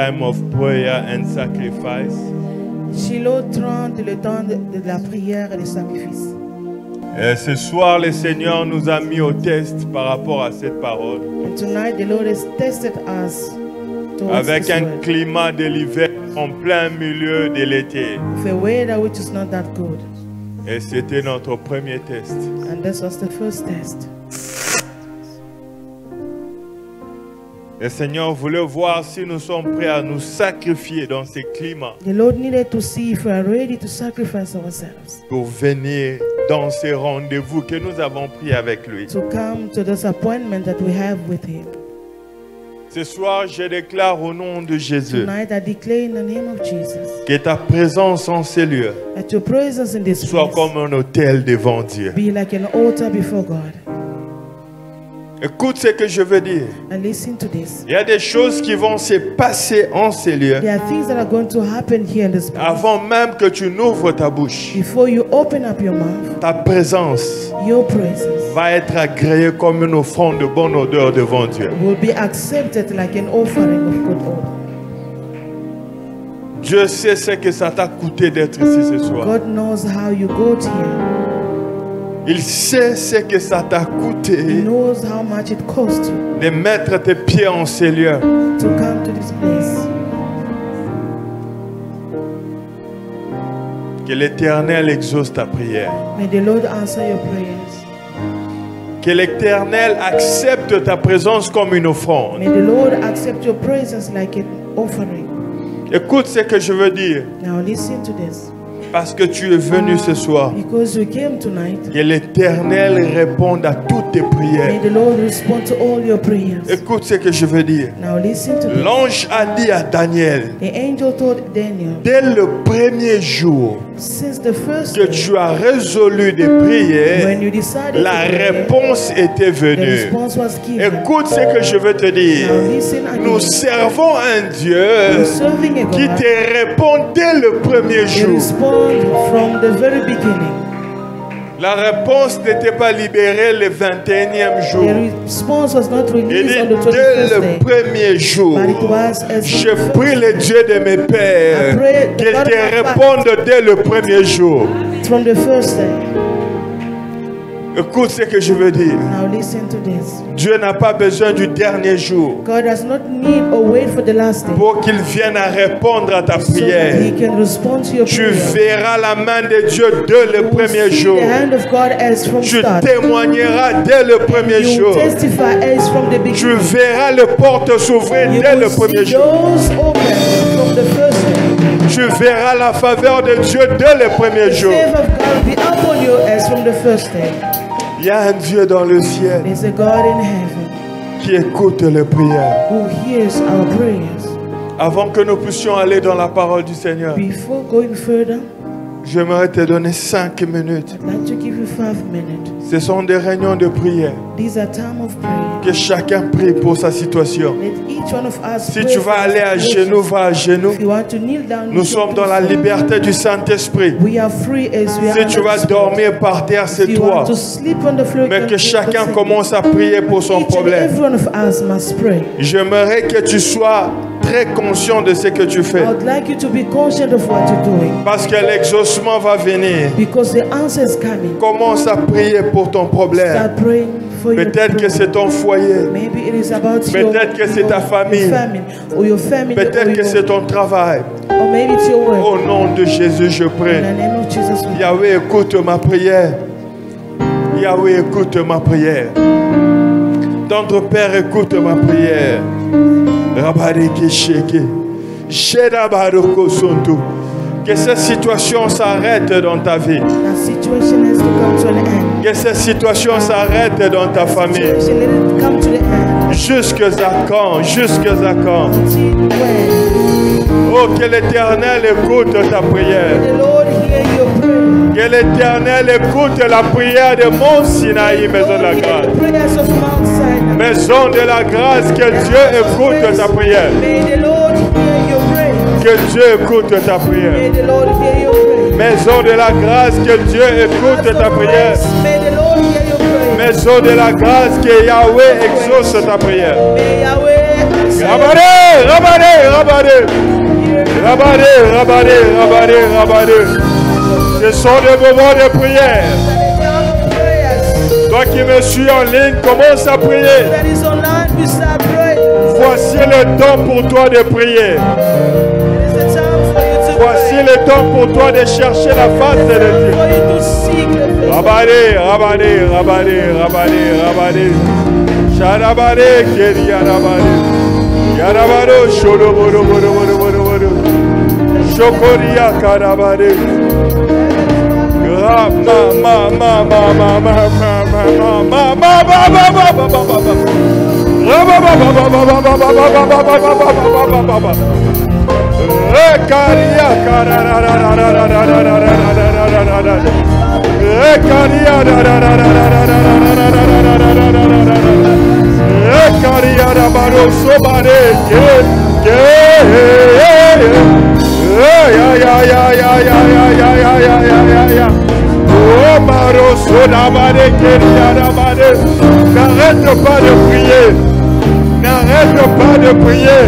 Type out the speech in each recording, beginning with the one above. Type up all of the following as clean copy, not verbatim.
Time of prayer and sacrifice. Shiloh 30, le temps de la prière et du sacrifice. Et ce soir, le Seigneur nous a mis au test par rapport à cette parole. And tonight the Lord has tested us avec un climat de l'hiver en plein milieu de l'été. With a weather which is not that good. Et c'était notre premier test. And this was the first test. Le Seigneur voulait voir si nous sommes prêts à nous sacrifier dans ce climat. The Lord needed to see if we are ready to sacrifice ourselves. Pour venir dans ces rendez-vous que nous avons pris avec lui. To come to this appointment that we have with Him. Ce soir, je déclare au nom de Jésus. Tonight I declare in the name of Jesus. Que ta présence en ces lieux. That your presence in this soit place. comme un autel devant Dieu. Be like an altar before God. Écoute ce que je veux dire. And listen to this. Il y a des choses qui vont se passer en ces lieux. There are things that are going to happen here in this place. Avant même que tu n'ouvres ta bouche. Before you open up your mouth. Ta présence. Your presence. Va être agréée comme une offrande de bonne odeur devant Dieu. Will be accepted like an offering of good odor. Dieu sait ce que ça t'a coûté d'être ici ce soir. God knows how you got here. Il sait ce que ça t'a coûté. He knows how much it cost you. De mettre tes pieds en ces lieux. To come to this place. Que l'Éternel exauce ta prière. May the Lord answer your prayers. Que l'Éternel accepte ta présence comme une offrande. May the Lord accept your presence like an offering. Écoute ce que je veux dire. Now listen to this. Parce que tu es venu ce soir. Because you came tonight. Que l'Éternel réponde à toutes tes prières. May the Lord respond to all your prayers. Écoute ce que je veux dire. Now listen to this. L'ange a dit à Daniel. The angel told Daniel. Dès le premier jour. Since the first que tu as résolu de prier, when you decided la to pray, réponse était venue. the response was given. Écoute ce que je veux te dire. Now listen again. Nous servons un Dieu qui te répond dès le premier jour. From the very beginning. La réponse n'était pas libérée le 21e jour. The response was not Il released dit on the 21st dès day. le premier jour, But it was as je prie le Dieu de mes pères qu'il te réponde dès le premier jour. From the first day. Écoute ce que je veux dire. Now listen to this. Dieu n'a pas besoin du dernier jour. God does not need or wait for the last day. Pour qu'il vienne à répondre à ta prière. So that he can respond to your tu prayer. verras la main de Dieu dès le premier jour. The hand of God as from tu start. témoigneras dès le premier you jour. Testify as from the beginning. Tu verras les portes s'ouvrir dès le premier jour. Open from the first day. Tu verras la faveur de Dieu dès le premier jour. The favor of God will be upon you as from the first day. Il y a un Dieu dans le ciel There's a God in heaven qui écoute les prières. who hears our prayers. Avant que nous puissions aller dans la parole du Seigneur, Before going further, j'aimerais te donner 5 minutes. I'd like to give you 5 minutes. Ce sont des réunions de prière. These are time of prayer. Que chacun prie pour sa situation. Let each one of us Si pray tu vas for aller à our genoux, va à genoux. If you want to kneel down, Nous sommes dans la liberté du Saint-Esprit. We are free as we are. Si tu vas dormir par terre, c'est If you toi. want to sleep on the floor, Mais que chacun commence à prier pour son each and problème. every one of us must pray. J'aimerais que tu sois très conscient de ce que tu fais. I would like you to be conscious of what you're doing. Parce que l'exaucement va venir. Because the answer is coming. Commence à prier pour ton problème. Start praying for your Peut-être que c'est ton foyer. Maybe it is about Peut-être que c'est ta famille. Or your family. Peut-être que c'est ton travail. Or maybe it's your work. Au nom de Jésus, je prie. In the name of Jesus, we Yahweh, écoute ma prière. Yahweh, écoute ma prière. Notre Père, écoute ma prière. Rabariki sheke. Shedabaroko sonto. Que cette situation s'arrête dans ta vie. That situation has to come to an end. Que cette situation s'arrête dans ta famille. Let it come to the end. Jusqu'à quand? Jusqu'à quand? Until when? Oh, que l'Éternel écoute ta prière. The Lord hear your prayer. Que l'Éternel écoute la prière de Mont Sinaï, maison de la grâce. The prayers of Mount Sinai. Maison de la grâce, que Dieu écoute ta prière. May the Lord hear your prayer. Que Dieu écoute ta prière. May the Lord hear your prayer. Maison de la grâce, que Dieu écoute ta prière. May the Lord hear your prayer. Maison de la grâce, que Yahweh exauce ta prière. May Yahweh Rabané. Ce sont des moments de prière. Toi qui me suis en ligne, commence à prier. Voici le temps pour toi de prier. Voici le temps pour toi de chercher la face de Dieu. Rabané. Sharabane, Keriarabane. Yarabaro, Sholoboro. Shokoria Karabane. N'arrête pas de prier. N'arrête pas de prier.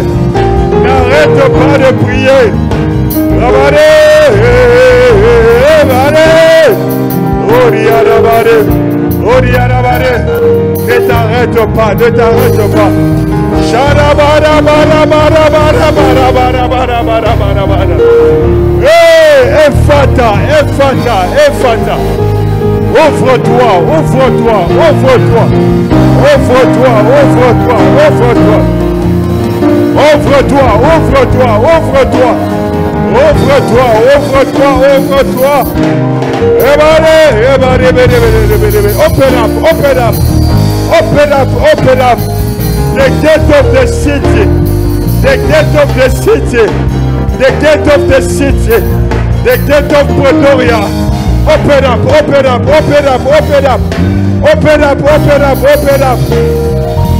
N'arrête pas de prier. Ne t'arrête pas, ne t'arrête pas. Ephata. Ouvre-toi. Ouvre-toi. Open up. The gate of the city. The gate of the city. The gate of the city. The gate of Pretoria. Open up.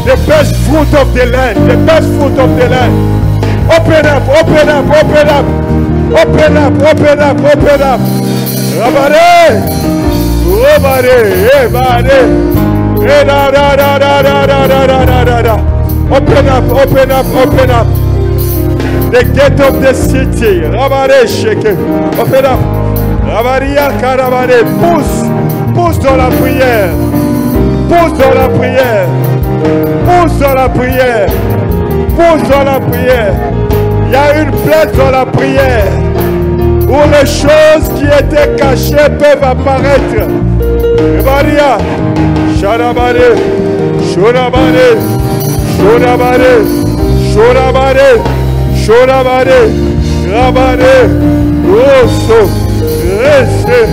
The best fruit of the land. Open up. Open up. The gate of the city. Rabare shake. Open up. Rabaria Karabare. Pousse dans la prière. Il y a une place dans la prière où les choses qui étaient cachées peuvent apparaître. Rabaria. Sharabare. Rabare. Osso. Restez.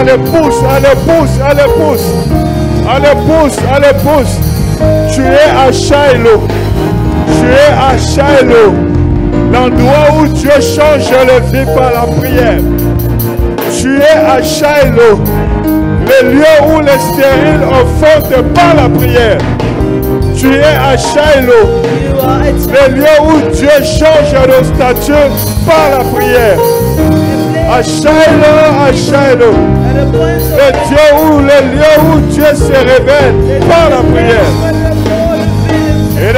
Allez, pousse. Tu es à Shiloh. L'endroit où Dieu change le vie par la prière. Tu es à Shiloh. Le lieu où les stériles enfantent par la prière. Tu es à Shiloh. Le lieu où Dieu change nos statuts par la prière. À Shiloh. Le lieu où Dieu se révèle par la prière. Et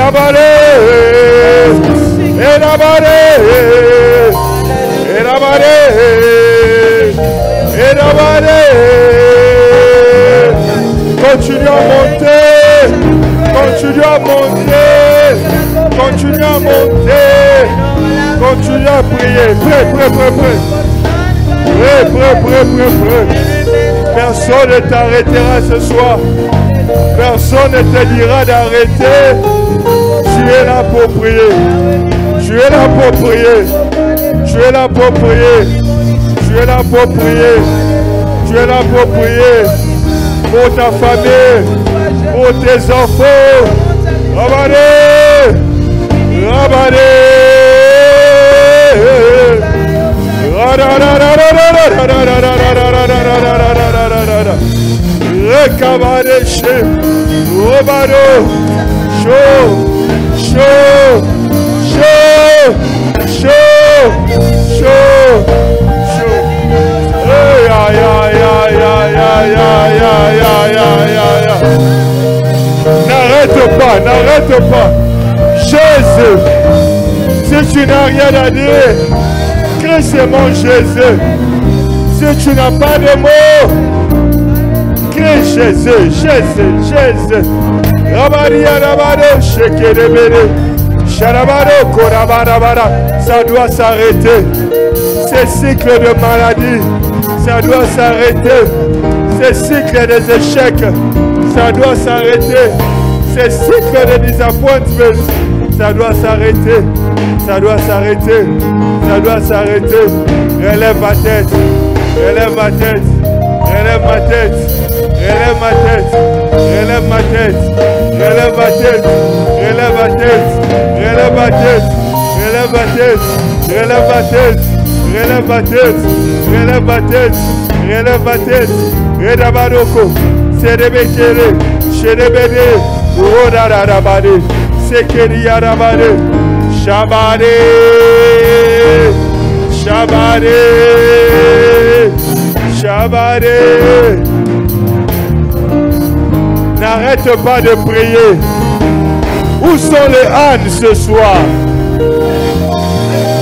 continue à prier. Prêt. Personne ne t'arrêtera ce soir. Personne ne te dira d'arrêter. Tu es là pour prier. Pour ta famille, pour tes enfants. Rabané. Rekabadeche, Robado, chaud. n'arrête pas. Jésus, si tu n'as rien à dire, crie c'est mon Jésus. Si tu n'as pas de mots, crie Jésus, Jésus, Jésus. Rabaria rabado, shekerebere. Sharabado, korabarabara. Ça doit s'arrêter. Ces cycles de maladie, ça doit s'arrêter. Ces cycles des échecs, ça doit s'arrêter. Ces cycles de disappointment, ça doit s'arrêter. Ça doit s'arrêter. Ça doit s'arrêter. Relève ma tête. Relève ma tête. Relève ma tête. Relève ma tête. Relève ma tête. Relève ma tête. Relève ma tête. Relève ma tête. Relève ma tête. Relève ma tête. Relève ma tête. Relève ma tête. Relève ma tête. Redabaroko. Serebekere. Sherebede. Urodarabade. Sekeriarabade. Shabade. Shabade. Shabade. N'arrête pas de prier. Où sont les ânes ce soir?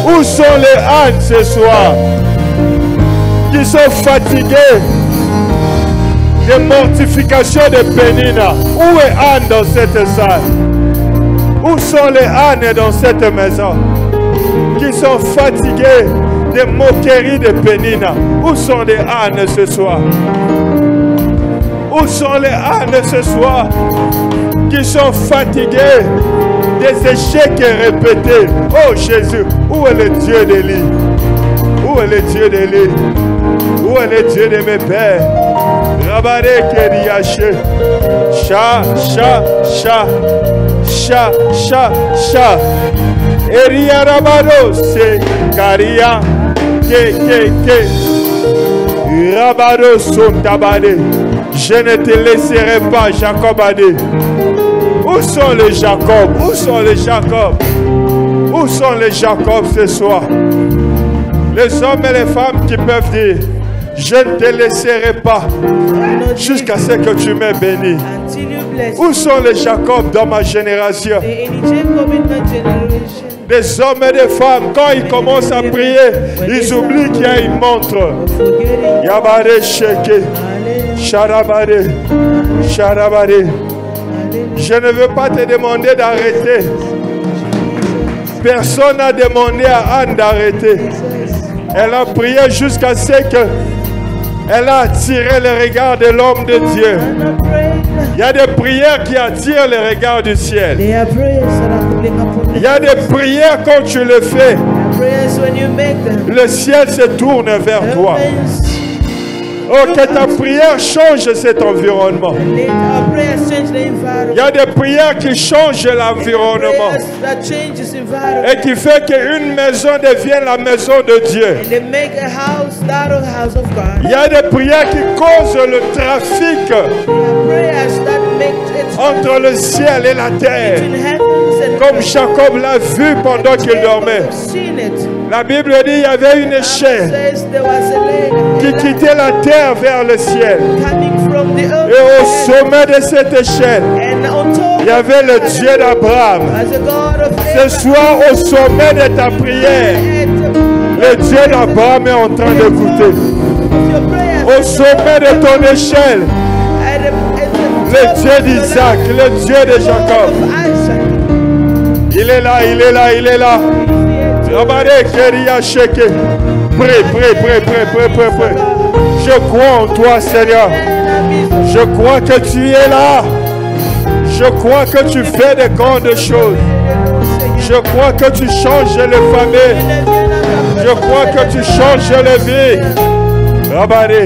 Où sont les ânes ce soir? Qui sont fatigués de mortification de Pénina. Où est Anne dans cette salle? Où sont les ânes dans cette maison? Qui sont fatigués de moqueries de Pénina. Où sont les ânes ce soir? Où sont les ânes ce soir? Qui sont fatigués des échecs répétés. Oh Jésus, où est le Dieu d'Élie? Où est le Dieu d'Élie? Où est le Dieu de mes pères? Rabare Keriache. Cha, cha, cha. Cha, cha, cha. Eria Rabado, c'est Karia. Ke. Rabado son tabade. Je ne te laisserai pas, Jacob a dit. Où sont les Jacob? Où sont les Jacob? Où sont les Jacob ce soir? Les hommes et les femmes qui peuvent dire, je ne te laisserai pas jusqu'à ce que tu m'aies béni. Où sont les Jacob dans ma génération? Des hommes et des femmes, quand ils commencent à prier, ils oublient qu'il y a une montre. Yabare Sheke, Sharabare, Sharabare. Je ne veux pas te demander d'arrêter. Personne n'a demandé à Anne d'arrêter. Elle a prié jusqu'à ce que elle a attiré le regard de l'homme de Dieu. Il y a des prières qui attirent le regard du ciel. Il y a des prières quand tu le fais, le ciel se tourne vers toi. Oh, que ta prière change cet environnement. Il y a des prières qui changent l'environnement et qui fait qu'une maison devienne la maison de Dieu. Il y a des prières qui causent le trafic entre le ciel et la terre, comme Jacob l'a vu pendant qu'il dormait. La Bible dit qu'il y avait une échelle qui quittait la terre vers le ciel. Et au sommet de cette échelle, il y avait le Dieu d'Abraham. Ce soir, au sommet de ta prière, le Dieu d'Abraham est en train d'écouter. Au sommet de ton échelle, le Dieu d'Isaac, le Dieu de Jacob. Il est là, il est là, il est là. Prie. Je crois en toi, Seigneur. Je crois que tu es là. Je crois que tu fais de grandes choses. Je crois que tu changes les familles. Je crois que tu changes les vies. Rabari.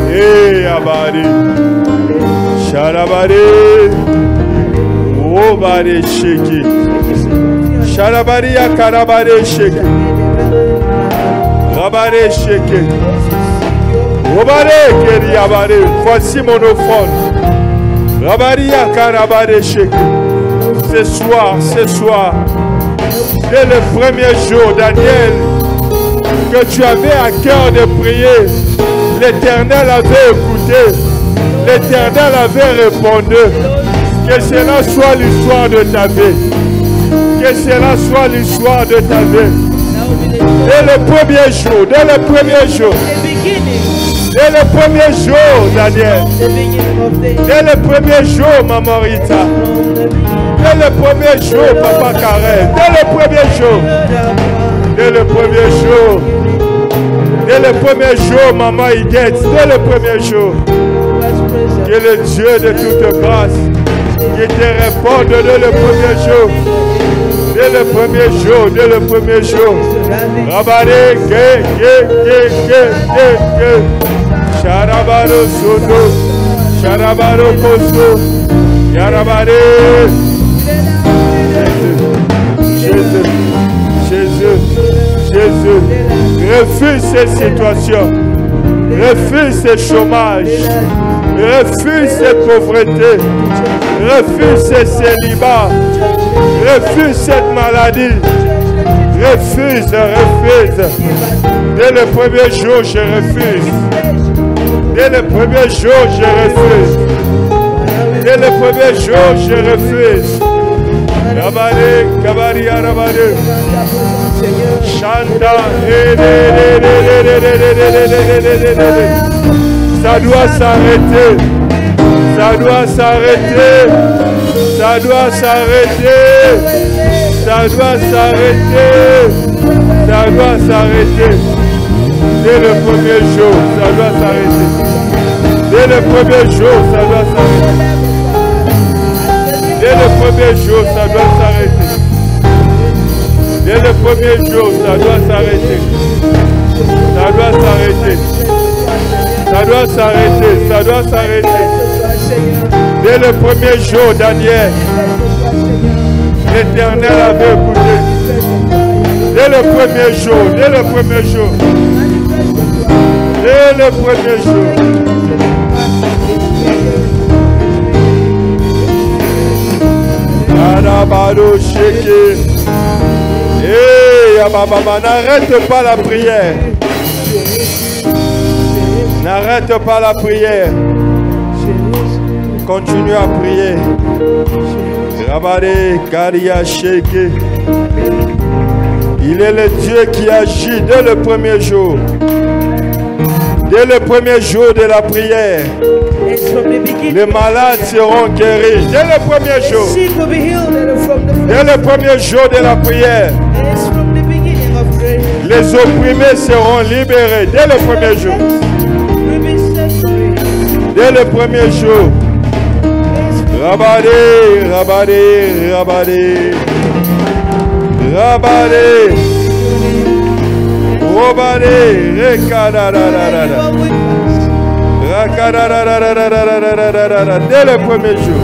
Hey, Abari, Sharabari, Obari Sheki, Sharabari Karabari Sheki, Rabari Sheki, Obari Keriabari, voici mon offrande, Rabari Karabari Sheki. Ce soir, dès le premier jour, Daniel que tu avais à cœur de prier, l'Éternel avait écouté, l'Éternel avait répondu. Que cela soit l'histoire de ta vie. Que cela soit l'histoire de ta vie. Dès le premier jour, dès le premier jour, dès le premier jour, Daniel, dès le premier jour, Maman Rita, dès le premier jour, Papa Karen, dès le premier jour, dès le premier jour, dès le premier jour, Maman Iguette, dès le premier jour, que le Dieu de toute grâce, qui te réponde dès le premier jour, dès le premier jour, dès le premier jour. Rabare, ke, Sharabaro Sodo, Sharabaro Koso, Yarabare. Jésus, Jésus, Jésus, refuse ces situations, refuse ces chômages, refuse cette pauvreté, refuse ces célibats, refuse cette maladie, refuse, refuse. Dès le premier jour, je refuse. Dès le premier jour, je refuse. Dès le premier jour, je refuse. Rabade, Kabari, Rabade. Chanta. Ça doit s'arrêter. Ça doit s'arrêter. Ça doit s'arrêter. Ça doit s'arrêter. Ça doit s'arrêter. Dès le premier jour, ça doit s'arrêter. Dès le premier jour, ça doit s'arrêter. Dès le premier jour, ça doit s'arrêter. Dès le premier jour, ça doit s'arrêter. Ça doit s'arrêter. Ça doit s'arrêter. Ça doit s'arrêter. Dès le premier jour, Daniel, l'Éternel avait écouté. Dès le premier jour, dès le premier jour, dès le premier jour. Hey, n'arrête pas la prière. N'arrête pas la prière. Continue à prier. Il est le Dieu qui agit dès le premier jour. Dès le premier jour de la prière, les malades seront guéris. Dès le premier jour. Dès le premier jour de la prière, les opprimés seront libérés. Dès le premier jour. Dès le premier jour. Rabade, rabade, rabade. Rabade. Robade, rekarararara. Rakarararararararararara. Dès le premier jour.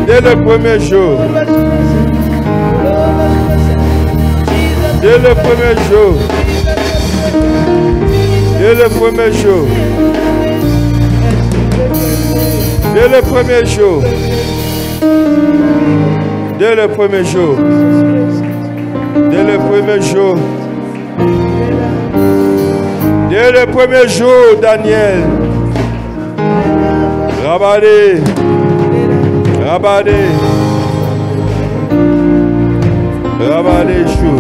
Dès le premier jour. Dès le premier jour. Dès le premier jour. Dès le premier jour. Dès le premier jour. Dès le premier jour. Dès le premier jour, Daniel. Rabade. Rabade. Rabade chou.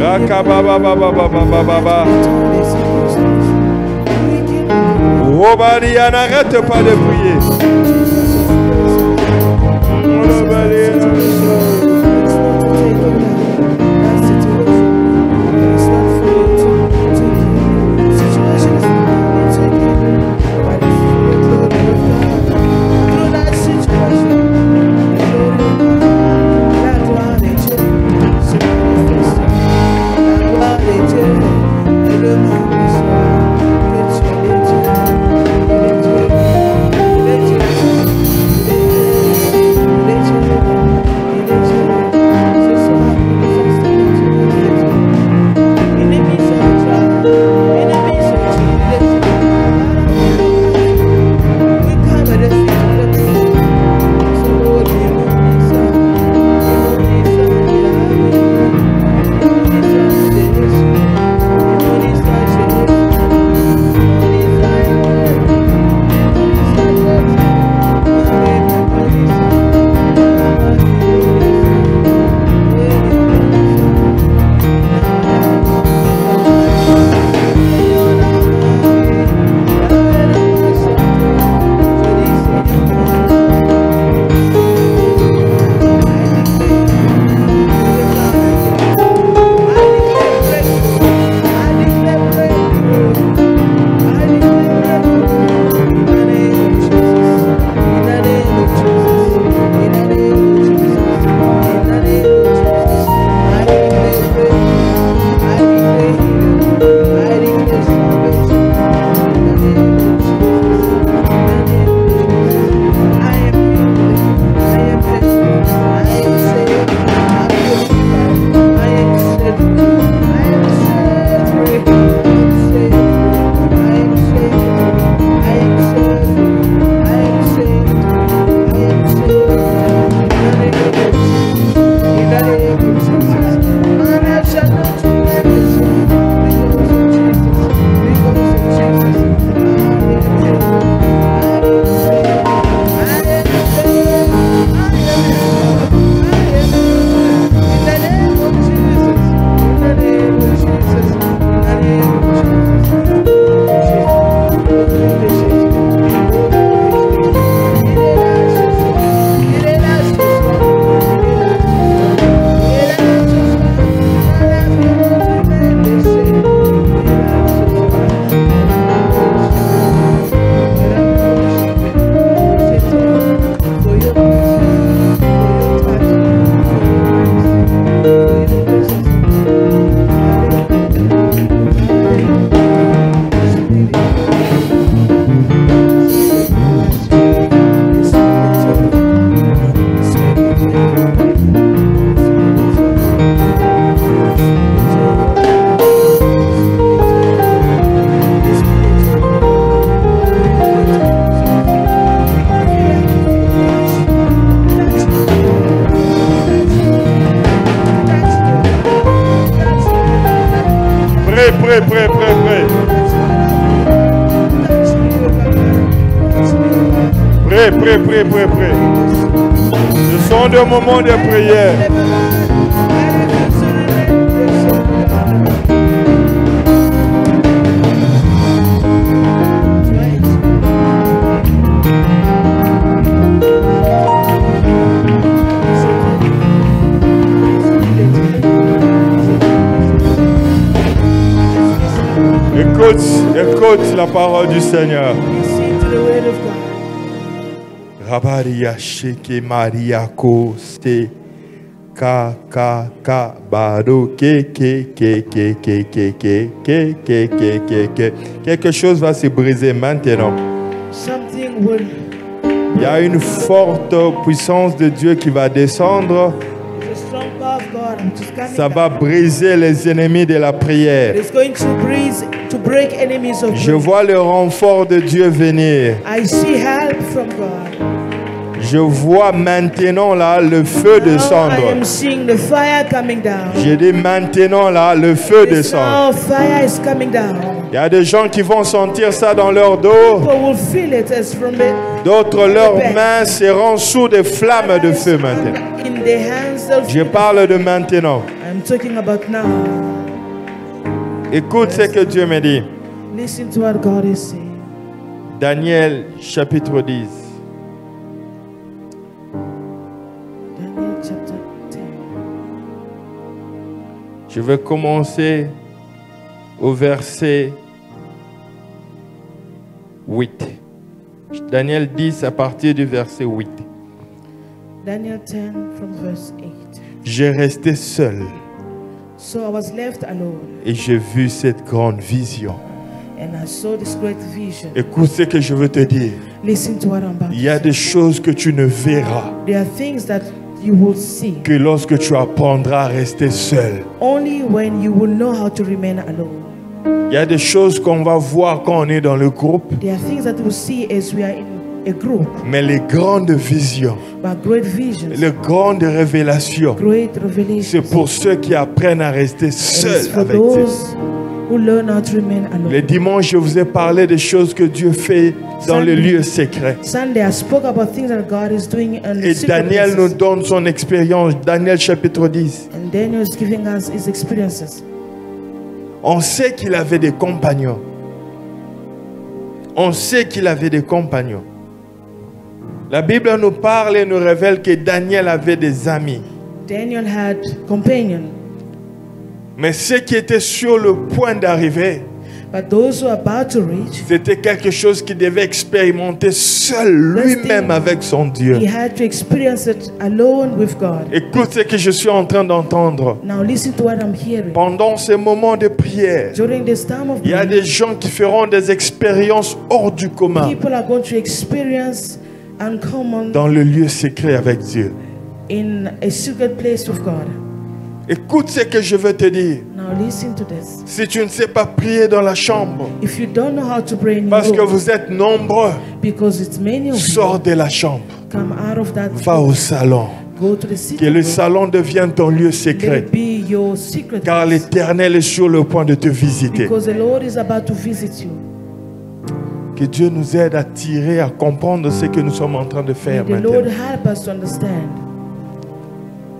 Rakabababababababa. Robadia, n'arrête pas de prier. Prie. Ce sont des moments de prière. Écoute la parole du Seigneur. Listen to the word of God. Rabaria sheke Maria koste ka bado ke. Quelque chose va se briser maintenant. Something will. Il y a une forte puissance de Dieu qui va descendre. There's a strong power of God which is coming Ça va down. briser les ennemis de la prière. It's going to break enemies of Je prayer. vois le renfort de Dieu venir. I see help from God. Je vois maintenant là le feu Now I descendre. am seeing the fire coming down. J'ai dit maintenant là le feu This descendre. now fire is coming down. Il y a des gens qui vont sentir ça dans leur dos. People will feel it as from it. D'autres, leurs mains seront sous des flammes de feu maintenant. In the hands of. Je parle de maintenant. I'm talking about now. Écoute ce que Dieu me dit. Listen to what God is saying. Daniel chapitre 10. Daniel chapter 10. Je vais commencer au verset 8. Daniel 10 à partir du verset 8. Daniel 10 from verse 8. J'ai resté seul So I was left alone, et j'ai vu cette grande vision. and I saw this great vision. Écoute ce que je veux te dire. Listen to what I'm about to Il y a say. des choses que tu ne verras There are things that you will see que lorsque tu apprendras à rester seul. only when you will know how to remain alone. Il y a des choses qu'on va voir quand on est dans le groupe, There are things that we'll see as we are in a group, mais les grandes visions, but great visions, les grandes révélations, great c'est revelations. pour ceux qui apprennent à rester And it's seuls for avec Dieu. those who learn how to remain Le alone. dimanche, je vous ai parlé des choses que Dieu fait dans les lieux secrets. Sunday, I spoke about things that God is doing in the Et secret Daniel nous places. donne son expérience. Daniel chapitre 10. And Daniel is giving us his experiences. On sait qu'il avait des compagnons. On sait qu'il avait des compagnons. La Bible nous parle et nous révèle que Daniel avait des amis. Daniel had companion, Mais ceux qui étaient sur le point d'arriver, but those who are about to reach, c'était quelque chose qu'il devait expérimenter seul, lui-même avec son Dieu. he had to experience it alone with God. Écoute ce que je suis en train d'entendre. Now listen to what I'm hearing. Pendant ces moments de prière, During this time of il y a prayer, des gens qui feront des expériences hors du commun people are going to experience uncommon dans le lieu secret avec Dieu. in a secret place with God. Écoute ce que je veux te dire. Now listen to this. Si tu ne sais pas prier dans la chambre, If you don't know how to pray in parce your que room, vous êtes nombreux, because it's many of you, sors de la chambre, come out of that va room, au salon. go to the Que secret le room. salon devienne ton lieu Let secret, it be your secret car place, l'Éternel est sur le point de te visiter. because the Lord is about to visit you. Que Dieu nous aide à tirer, à comprendre ce que nous sommes en train de May faire the Lord maintenant. help us to understand.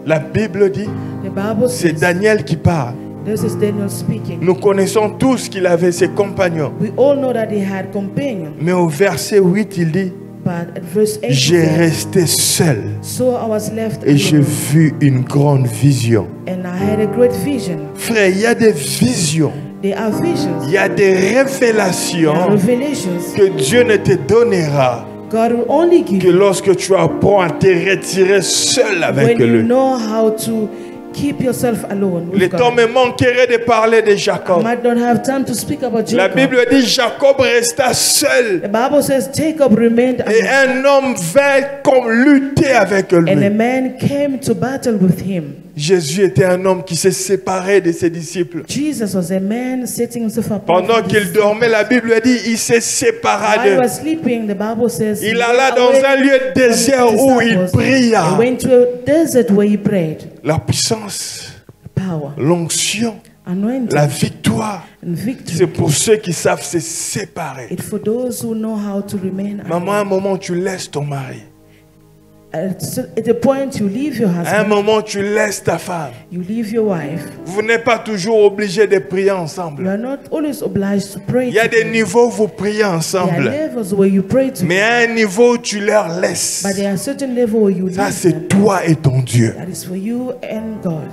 La Bible dit, The Bible c'est says, Daniel qui parle. this is Daniel speaking. Nous connaissons tous qu'il avait ses compagnons. We all know that he had companion, Mais au verset 8, il dit, but at verse 8, he j'ai said, resté seul so I was left et j'ai alone, vu une grande vision. and I had a great vision. Frère, il y a des visions, There are visions, il y a des there are révélations revelations. que Dieu ne te donnera God will only give que you lorsque tu apprends à te retirer seul avec when you lui. know how to keep yourself alone Le with temps God. me manquerait de parler de I Jacob. might not have time to speak about La Jacob. Bible dit Jacob resta seul The Bible says Jacob remained et alone, un homme vint comme lutter avec and a lui. man came to battle with him. Jésus était un homme qui s'est séparé de ses disciples. Jesus was a man setting himself apart. Pendant from qu'il his- dormait, la Bible dit il s'est séparé While he d'eux. was sleeping, the Bible says Il he alla went dans away un lieu from désert his où il disciples. pria. He went to a desert where he prayed. La puissance, Power, l'onction, Anointing La victoire, and victory. c'est pour ceux qui savent se séparer. It's for those who know how to remain. Maman, à un moment, tu laisses ton mari. At the point you leave your À un husband, moment, tu laisses ta femme. you leave your wife. Vous n'êtes pas toujours obligés de prier You ensemble. are not always obliged to pray. Il y a des together. niveaux où vous priez There are ensemble. levels where you pray together, Mais à un niveau où tu leur laisses. but there are certain levels where you Ça, leave c'est them. toi et ton Dieu. That is for you and God.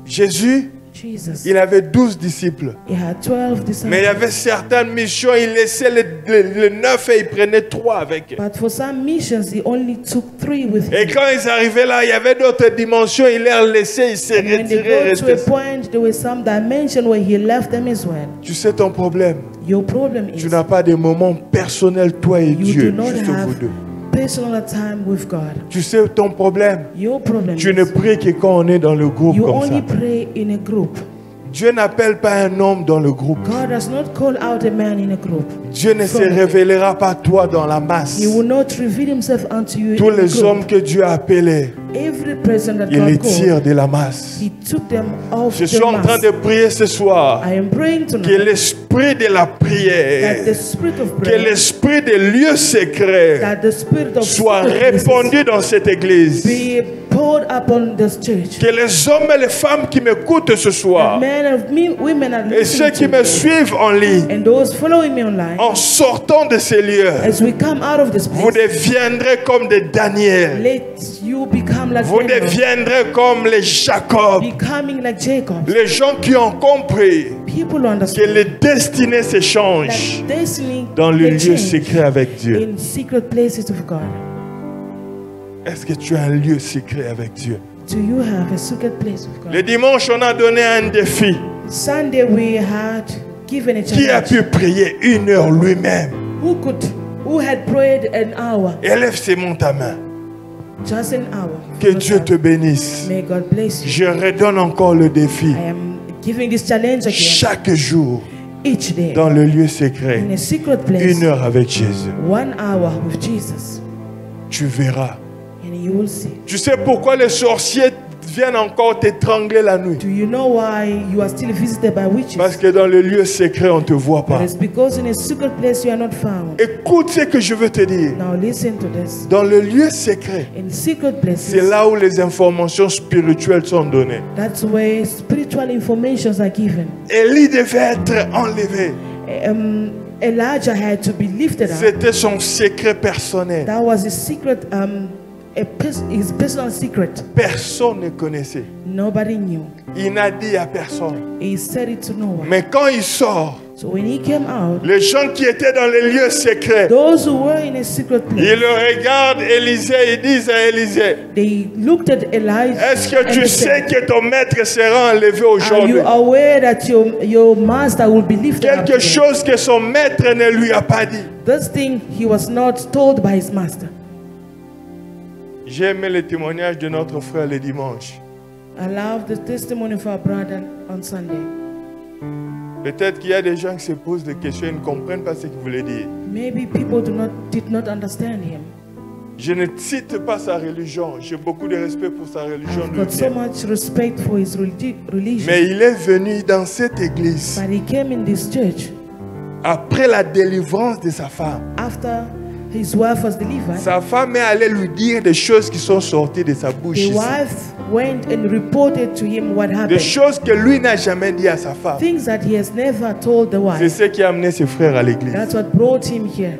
Jésus, Jesus, il avait 12 disciples. he had 12 Mais il y disciples. avait certaines missions, il laissait les 9 et il prenait 3 avec eux. But for some missions, he only took 3 with Et him. quand ils arrivaient là, il y avait d'autres dimensions, il les laissait, il s'est And when they retiré. go to a point, there was some dimension where he left them as well. Tu sais ton problème, Your problem tu is n'as pas de moments personnels, toi et you Dieu, do not juste vous have deux. personal time with God. Tu sais ton problème, Your problem tu ne is pries que quand on est dans le groupe you comme only ça. pray in a group. Dieu n'appelle pas un homme dans le groupe. God does not call out a man in a group. Dieu ne se révélera pas toi dans la masse. He will not reveal himself unto you Tous in a les group. hommes que Dieu a appelés, Every person that il les God tire called, de la masse. he took them off Je the suis en train mass. de prier ce soir. I am praying Que tonight l'esprit de la that prière, the spirit of que prayer, l'esprit des lieux secrets that the spirit of soit secret places répandu dans cette église. be poured upon this church. Que les hommes et les femmes qui m'écoutent ce soir Men and women are et ceux listening qui to me me, suivent en ligne, and those following me online, en sortant de ces lieux, as we come out of this vous place, deviendrez comme des Daniel. let you become like Vous Daniel, deviendrez comme les Jacob. becoming like Jacob. Les gens qui ont compris People who que understand les destinées s'échangent that destiny dans le can lieu change secret avec Dieu. in secret places of God. Est-ce que tu as un lieu secret avec Dieu? Do you have a secret place of Le God? dimanche, on a donné un défi. Sunday we had given a Qui a challenge. pu prier 1 heure lui-même? Who had prayed an hour, Élève seulement ta main. just an hour. Que Dieu te bénisse. May God bless you. Je redonne encore le défi. I am giving this challenge again Chaque jour, each day dans le lieu secret, in a secret 1 place, heure avec Jésus. 1 hour with Jesus, Tu verras. and you will see. Tu sais pourquoi les sorciers viennent encore t'étrangler la nuit? Do you know why you are still visited by witches? Parce que dans le lieu secret, on ne te voit pas. It's because in a secret place you are not found. Écoute ce que je veux te dire. Now listen to this. Dans le lieu secret, In secret places, c'est là où les informations spirituelles sont données. that's where spiritual informations are given. Élie devait être enlevé. Elijah had to be lifted up. C'était son secret personnel. That was his secret, his personal secret. Personne ne connaissait. Nobody knew. Il n'a dit à personne. He said it to no one. Mais quand il sort, So when he came out, les gens qui étaient dans les lieux secrets, those who were in a secret ils place, le regardent, Élisée, ils disent à Élisée, they looked at Elijah. est-ce que and tu they sais said, que ton maître sera enlevé are aujourd'hui? you aware that your master will be lifted up? Quelque today? chose que son maître ne lui a pas dit. This thing he was not told by his master. J'ai aimé le témoignage de notre frère le dimanche. I love the testimony of our brother on Sunday. Peut-être qu'il y a des gens qui se posent des questions et ne comprennent pas ce qu'il voulait dire. Maybe people did not understand him. Je ne cite pas sa religion. J'ai beaucoup de respect pour sa religion. I've got so much respect for his religion. Mais il est venu dans cette église But he came in this church après la délivrance de sa femme. after his wife was delivered. Sa femme est allée lui dire des choses qui sont sorties de sa bouche. The ici. wife went and reported to him what Des happened. choses que lui n'a jamais dit à sa femme. Things that he has never told the C'est wife. ce qui a amené ses frères à l'église. That's what brought him here.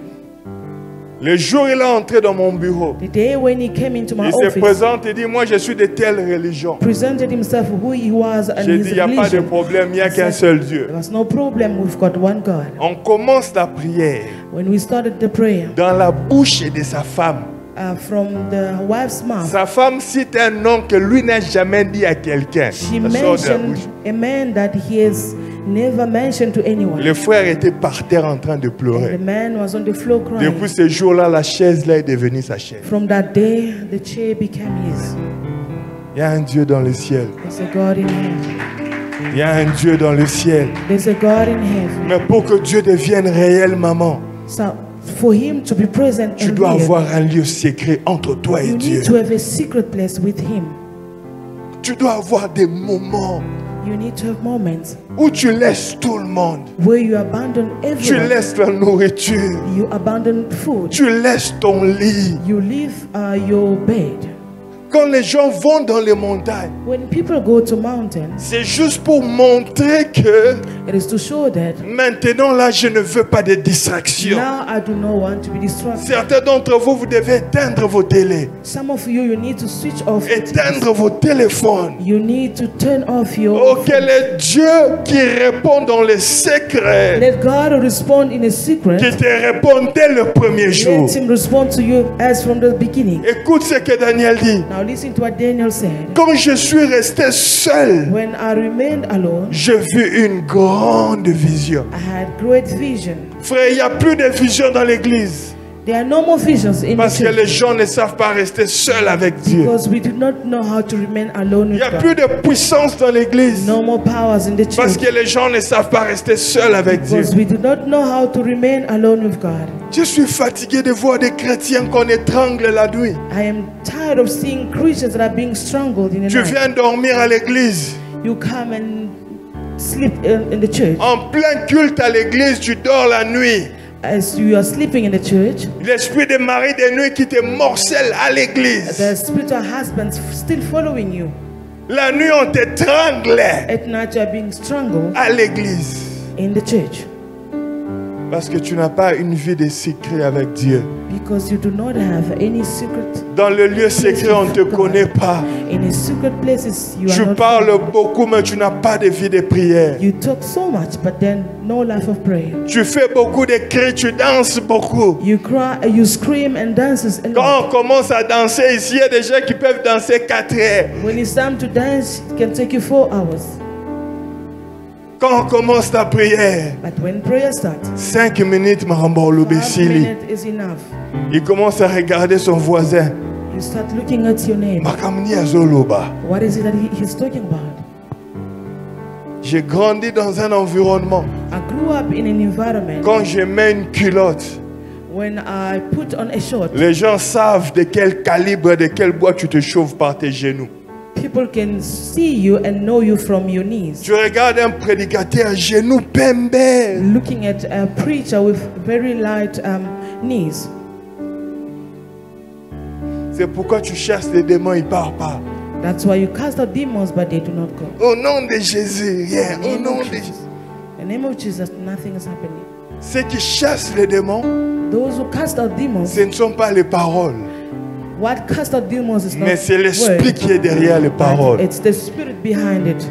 Le jour où il est entré dans mon bureau, The day when he came into my il se office, présente et dit, moi je suis de telle religion. presented himself who he was and J'ai his dit, il n'y a pas de religion. problème, il n'y a I qu'un said, seul Dieu. There was no problem. We've got one God. On commence la prière When we started the prayer, dans la bouche de sa femme. from the wife's mouth, Sa femme cite un nom que lui n'a jamais dit à quelqu'un. she Ça sort de la mentioned bouche. a man that he has never mentioned to anyone. Le frère était par terre en train de The pleurer. man was on the floor crying. Depuis ce jour-là, la chaise là est devenue sa chaise. From that day, the chair became his. Il y a un Dieu dans le ciel. There's a God in heaven. Il y a un Dieu dans le ciel. There's a God in heaven. Mais pour que Dieu devienne réel, maman, So for him to be present tu and dois real, avoir un lieu secret entre toi et you Dieu. need to have a secret place with him. Tu dois avoir des moments You need to have moments où tu laisses tout le monde. where you abandon Tu everyone. laisses la nourriture. You abandon food. Tu laisses ton lit. You leave your bed. Quand les gens vont dans les montagnes, When people go to mountains, c'est juste pour montrer que it is to show that maintenant là, je ne veux pas de distractions. now I do not want to be distracted. Certains d'entre vous, vous devez éteindre vos télés, Some of you, you need to switch off. éteindre vos téléphones. You need to turn off your. Oh, quel est Dieu qui répond dans les secrets, Let God respond in a secret. qui te répond dès le premier jour. Let Him respond to you as from the beginning. Écoute ce que Daniel dit. Now listen to what Daniel said. Quand je suis resté seul, When I remained alone, j'ai vu une grande vision. I had great vision. Frère, il n'y a plus de vision dans l'église. There are no more visions in the Parce que church les gens ne savent pas rester seuls avec Dieu. because we do not know how to remain alone Il with n'y a God. plus de puissance dans l'église. No more powers in the Parce church que les gens ne savent pas rester seuls avec Dieu. because we do not know how to remain alone with God. Je suis fatigué de voir des chrétiens qu'on étrangle la nuit. I am tired of seeing Christians that are being strangled in the Tu night. viens dormir à l'église. You come and sleep in the church. En plein culte à l'église, tu dors la nuit. As you are sleeping in the church, L'esprit des maris de nuit qui te morcelle à l'église. the spiritual husbands still following you. La nuit, on t'étranglait At night you are being strangled à l'église. in the church Parce que tu n'as pas une vie de secret avec Dieu. because you do not have any secret. Dans le lieu secret, on ne te connaît pas. In the secret places you Tu are not parles found. beaucoup, mais tu n'as pas de vie de prière. You talk so much but then no life of prayer. Tu fais beaucoup de cris, tu danses beaucoup. You cry, you scream and dances a lot. Quand on commence à danser ici, il y a des gens qui peuvent danser 4 heures. When it's time to dance, it can take you 4 hours. Quand on commence la prière, But when prayer starts, 5 minutes, Marambolo 5 Bessili. minutes is enough. Il commence à regarder son voisin. You start looking at your neighbor. Makamni Azoloba. What is it that he's talking about? J'ai grandi dans un environnement. I grew up in an environment Quand je mets une culotte, when I put on a short, les gens savent de quel calibre, de quel bois tu te chauffes par tes genoux. people can see you and know you from your knees. Tu regardes un prédicateur genoux pembé. Looking at a preacher with very light knees. C'est pourquoi tu chasses les démons, ils ne partent pas. That's why you cast out demons, but they do not go. Au nom de Jésus, rien. Au In the nom name de of Jésus. Jesus. In the name of Jesus, nothing is happening. Ceux qui chassent les démons, Those who cast out demons, ce ne sont pas les paroles, what cast out demons is not mais c'est l'esprit word, qui est derrière les but paroles. it's the spirit behind it.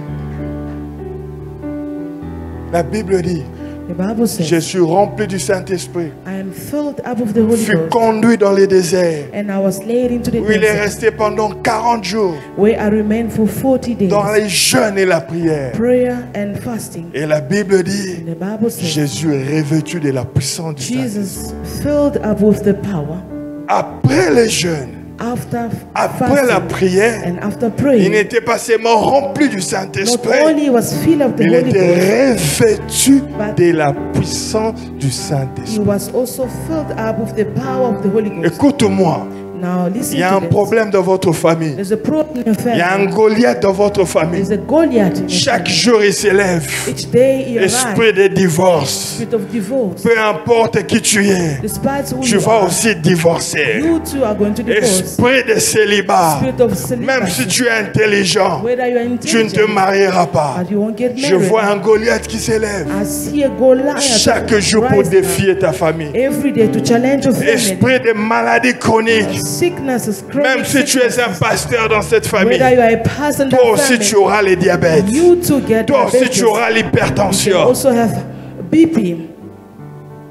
La Bible dit, The Bible says, je suis rempli du Saint-Esprit, I am filled up with the Holy fut Ghost, conduit dans les déserts, and I was led into the où il est desert, resté pendant 40 jours where I remained for 40 days, dans les jeûnes et la prière. prayer and fasting. Et la Bible dit, And the Bible says, Jésus est revêtu de la puissance du Saint-Esprit. Jesus filled up with the power Après les jeûnes, after après la fasting prière, and after il praying. n'était pas seulement rempli du Not Saint-Esprit, only was filled up the il Holy Ghost, était revêtu but de la puissance du he Saint-Esprit. was also filled up with the power of the Holy Ghost. Écoute-moi, Now listen il y a to un this. problème dans votre famille. There's a problem in your Il y a un family. Goliath dans votre famille. There's a Goliath in your Chaque family. jour, il s'élève. Each day he arrives. Esprit de divorce. Spirit of divorce. Peu importe qui tu es, Despite who tu you vas are, aussi divorcer. you too are going to divorce. Esprit de célibat. Spirit of Même si celibacy. tu es intelligent, Whether you are tu ne te intelligent, marieras pas. but you won't get Je vois married. un Goliath qui s'élève I see a Goliath chaque jour pour rise défier ta famille. every day to challenge your family. Esprit de maladie chronique. Sickness is chronic. Même si tu es un pasteur dans cette famille, Whether you are a pastor in toi that aussi tu family, auras les diabètes. you too get Toi aussi diabetes. tu auras You can l'hypertension. also have BP.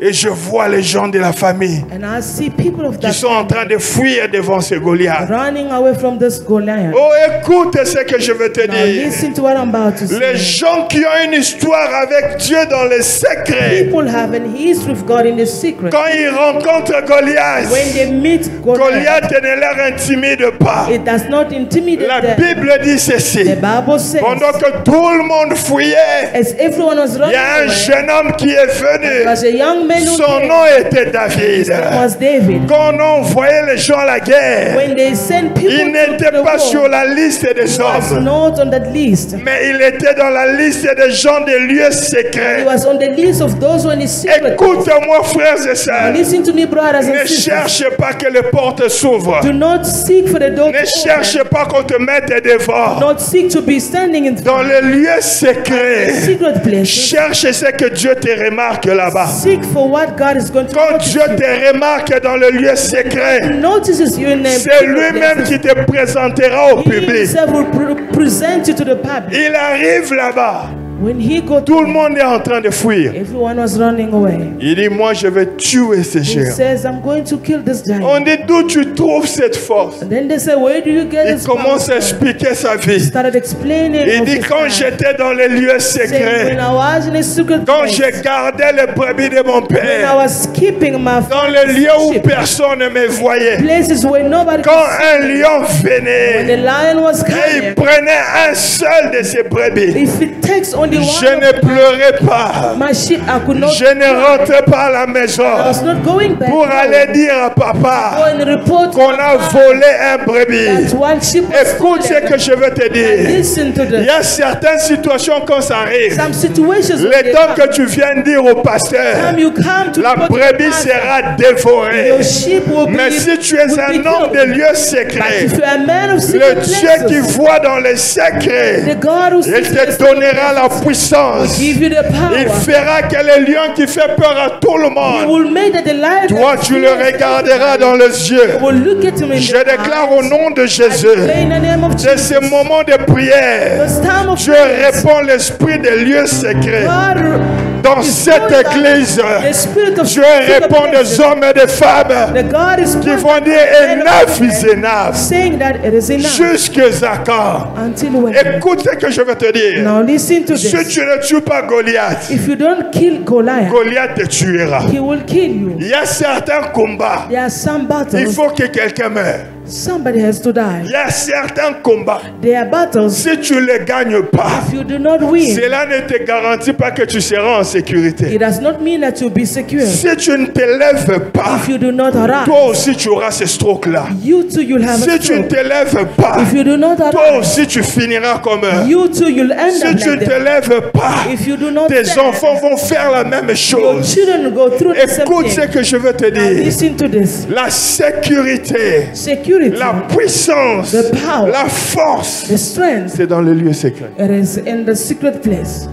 Et je vois les gens de la famille And I see people of qui that sont en train de fuir devant ce Goliath. running away from this Goliath. Oh, écoute ce que je veux te Now dire. listen to what I'm about to Les say. gens qui ont une histoire avec Dieu dans les secrets, People have an history with God in the secret. quand ils rencontrent Goliath, When they meet Goliath, Goliath ne leur intimide pas. it does not intimidate La them. Bible dit ceci. The Bible says, Pendant que tout le monde fuyait, as everyone was il running y a un away, jeune homme qui est there venu. was a young man who Son came. nom était David. His name was David. Quand on envoyait les gens à la guerre, When they sent people il to n'était the pas war, sur la liste des he was hommes, not on that list. mais il était dans la liste des gens des lieux He secrets. was on the list of those who are in the secret. Écoute-moi, frères et sœurs. Listen to me, brothers and Ne sisters. cherche pas que les portes s'ouvrent. Do not seek for the door Ne to cherche open. pas qu'on te mette devant. Do not seek to be standing in Dans les lieux secrets, secret places. cherche ce que Dieu te remarque là-bas. Seek for what God is going to Quand notice Dieu you. te remarque dans le lieu secret, Notices you in the c'est secret lui-même places. qui te présentera au He public. himself will present you to the public. Il arrive là-bas. When he got Tout le monde est en train de fuir. everyone was running away. Il dit, moi je vais tuer ces He géants. says, I'm going to kill this giant. On dit, d'où tu trouves cette force? And then they say, where do you get Il this commence à power from? expliquer sa He vie. started explaining Il of dit, his quand life. j'étais dans les lieux Saying, secrets, when I was in a secret quand place, je gardais les brebis de mon when I père, was keeping my dans les lieux où sheep, personne ne me voyait, places where nobody quand could see un me. lion When the venait lion was et il coming, prenait un seul de ses brebis, if it takes only one je ne of pleurais pas. my sheep, I could not Je ne rentrais pas à la maison I was not going back pour home. aller dire à Go papa and report to qu'on my a father volé un brebis. that one sheep was Écoute ce stolen. que je veux te dire. Listen to Il y the a certaines situations quand ça arrive. some situations when Le they temps que come, tu viens dire au pasteur, time you come to la report to the brebis pastor, sera dévorée. your sheep will Mais be si tu es will be un homme de killed. lieux But secrets, if you are a man of le secret Dieu qui places, voit dans les the secrets, God who il sees in the te secret donnera la places puissance. will give you the Il power. fera que le lion qui fait peur à tout le He monde, will make that the lion toi tu le regarderas dans les yeux. will look at him in Je the déclare au eyes. nom de I Jésus, declare in the name of de Jesus, ces moments de prière, this time of je prayer, réponds l'esprit des lieux secrets. God Dans is cette pouring out église, the spirit of je secret réponds places. des hommes et des femmes The God is qui pouring vont out dire the enough men is enough. saying that it is enough. Jusqu'à quand? Until when? Écoute ce que je veux te dire. Now listen to Si this. tu ne tues pas Goliath, If you don't kill Goliath, Goliath te tuera. he will kill you. Il y a certains combats, There are some il battles, faut que quelqu'un meure. somebody has to Il die. y a certains combats, There are battles, si tu ne les gagnes pas, if you do not win, cela ne te garantit pas que tu seras en sécurité. it does not mean that you'll be secure. Si tu ne te lèves pas, If you do not arise, toi aussi tu auras ce stroke-là. you too you'll have a Si tu ne stroke. te lèves pas, If you do not toi arise, aussi tu finiras comme eux. you too you'll end Si up tu ne like te them. lèves pas, If you do not tes stand, enfants vont faire la même your chose. children go through the same Écoute ce thing. que je veux te Now dire. listen to this. La sécurité, Security, la puissance, the power, la force, the strength, c'est dans le lieu secret. it is in the secret place.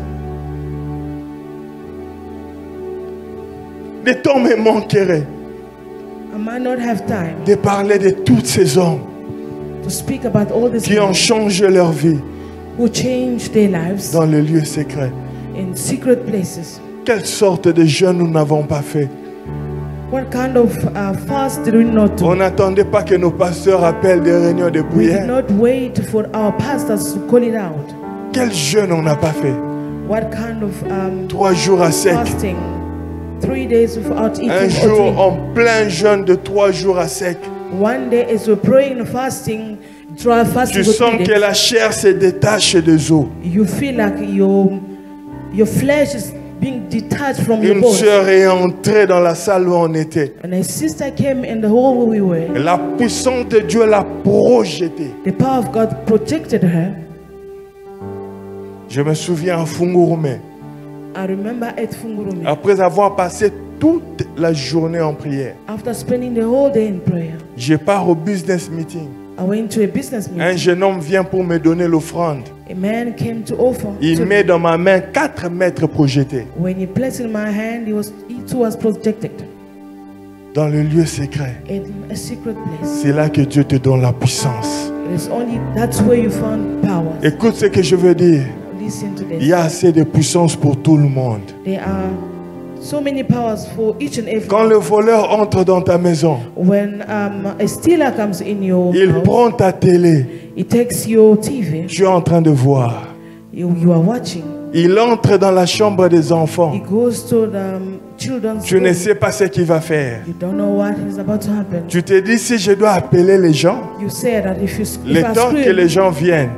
Le temps me manquerait I might not have time de parler de tous ces hommes to speak about all these qui ont men changé leur vie who changed their lives dans le lieu secret. in secret places. Quelle sorte de jeûne nous n'avons pas fait? What kind of fast did we not do? On n'attendait pas que nos pasteurs appellent des réunions de We did prière. not wait for our pastors to call it out. Quel jeûne on n'a pas fait? What kind of 3 jours à sec. fasting? 3 days without eating Un or jour drinking. en plein jeûne de 3 jours à sec. One day as we're praying and fasting, try fasting Tu for sens 3 que days, la chair se détache des os. you feel like your flesh is being detached from your Une bone. sœur est entrée dans la salle où on était. And a sister came in the hall where we were. La puissance de Dieu l'a projetée. The power of God protected her. Je me souviens à Fungurume, I remember at Fungurumi, après avoir passé toute la journée en prière, after spending the whole day in prayer, je pars au business meeting. I went to a business Un meeting. jeune homme vient pour me donner l'offrande. A man came to offer. Il to met me. dans ma main 4 mètres projetés When he placed in my hand, he too was protected dans le lieu secret. in a secret place. C'est là que Dieu te donne la puissance. It is only that's where you found power. Écoute ce que je veux dire. Listen to Il this. y a assez de puissance pour tout le monde. There are so many powers for each and every. Quand le voleur entre dans ta maison, When a stealer comes in your il house, prend ta télé. he takes your TV. Tu es en train de voir. You are watching. Il entre dans la chambre des enfants. He goes to the children's Tu ne room. sais pas ce qu'il va faire. You don't know what is about to happen. Tu te dis, si je dois appeler les gens, You say that if le I temps que scream, les gens viennent,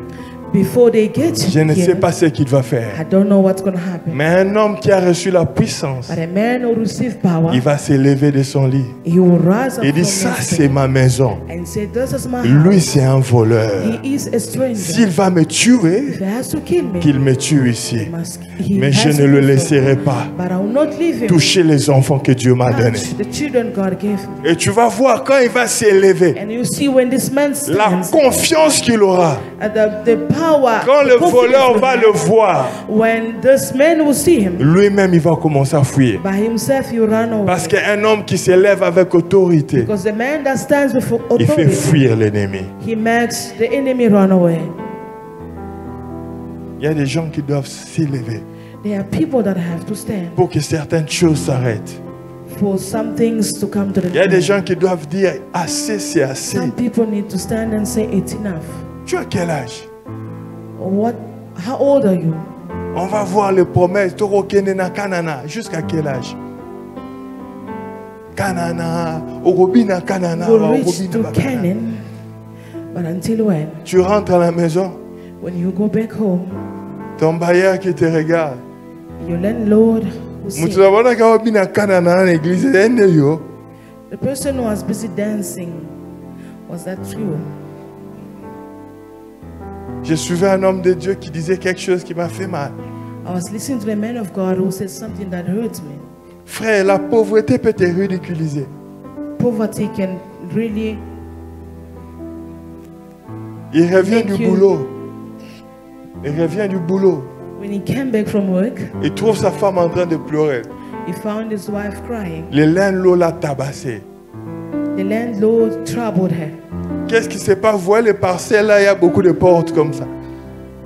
before they get Je ne sais here, pas ce qu'il va I faire. don't know what's going to happen. Mais un homme qui a reçu la puissance, But a man who received power, il va s'élever de son lit. he will rise up Il dit, from ça his c'est bed ma maison. and say, this is my Lui house. c'est un voleur. He is a stranger. S'il va me tuer, If he has to kill me, qu'il me tue ici. he Mais has je ne to le do so. laisserai pas But I will not leave him. toucher les enfants que Dieu m'a donnés. Touch the children God gave me. Et tu vas voir quand il va s'élever, And you see when this man la stands, confiance qu'il aura. the power, Quand the le confidence voleur will va have. le voir, When this man will see him, lui-même il va commencer à fuir. by himself you run away. Parce qu'un homme qui s'élève avec autorité, Because the man that stands before il fait authority, fuir l'ennemi. he makes the enemy run away. Il y a des gens qui doivent s'élever There are people that have to stand pour que certaines choses s'arrêtent. for some things to come to the Il y a des end. gens qui doivent dire assez, c'est assez. Some people need to stand and say it's enough. Tu as quel âge? How old are you? On va voir les promesses. Toro Kenena Kanana. Jusqu'à quel âge? Kanana. Orobina Kanana. You'll reach Orobina to Bakana. Canaan, but until when? Tu rentres à la maison, When you go back home, ton bailleur qui te regarde. your landlord will say, Mutuabona Kawabina Kanana en église. Yo. the person who was busy dancing, was that true? Je suivais un homme de Dieu qui disait quelque chose qui m'a fait mal. I was listening to the man of God who said something that hurt me. Frère, la pauvreté peut te ridiculiser. Poverty can really Il revient Thank du you. boulot. Il revient du boulot. When he came back from work, Il trouve sa femme en train de pleurer. he found his wife crying. Le landlord l'a tabassé. The landlord troubled her. Qu'est-ce qui s'est passé? Vous voyez les parcelles là, il y a beaucoup de portes comme ça.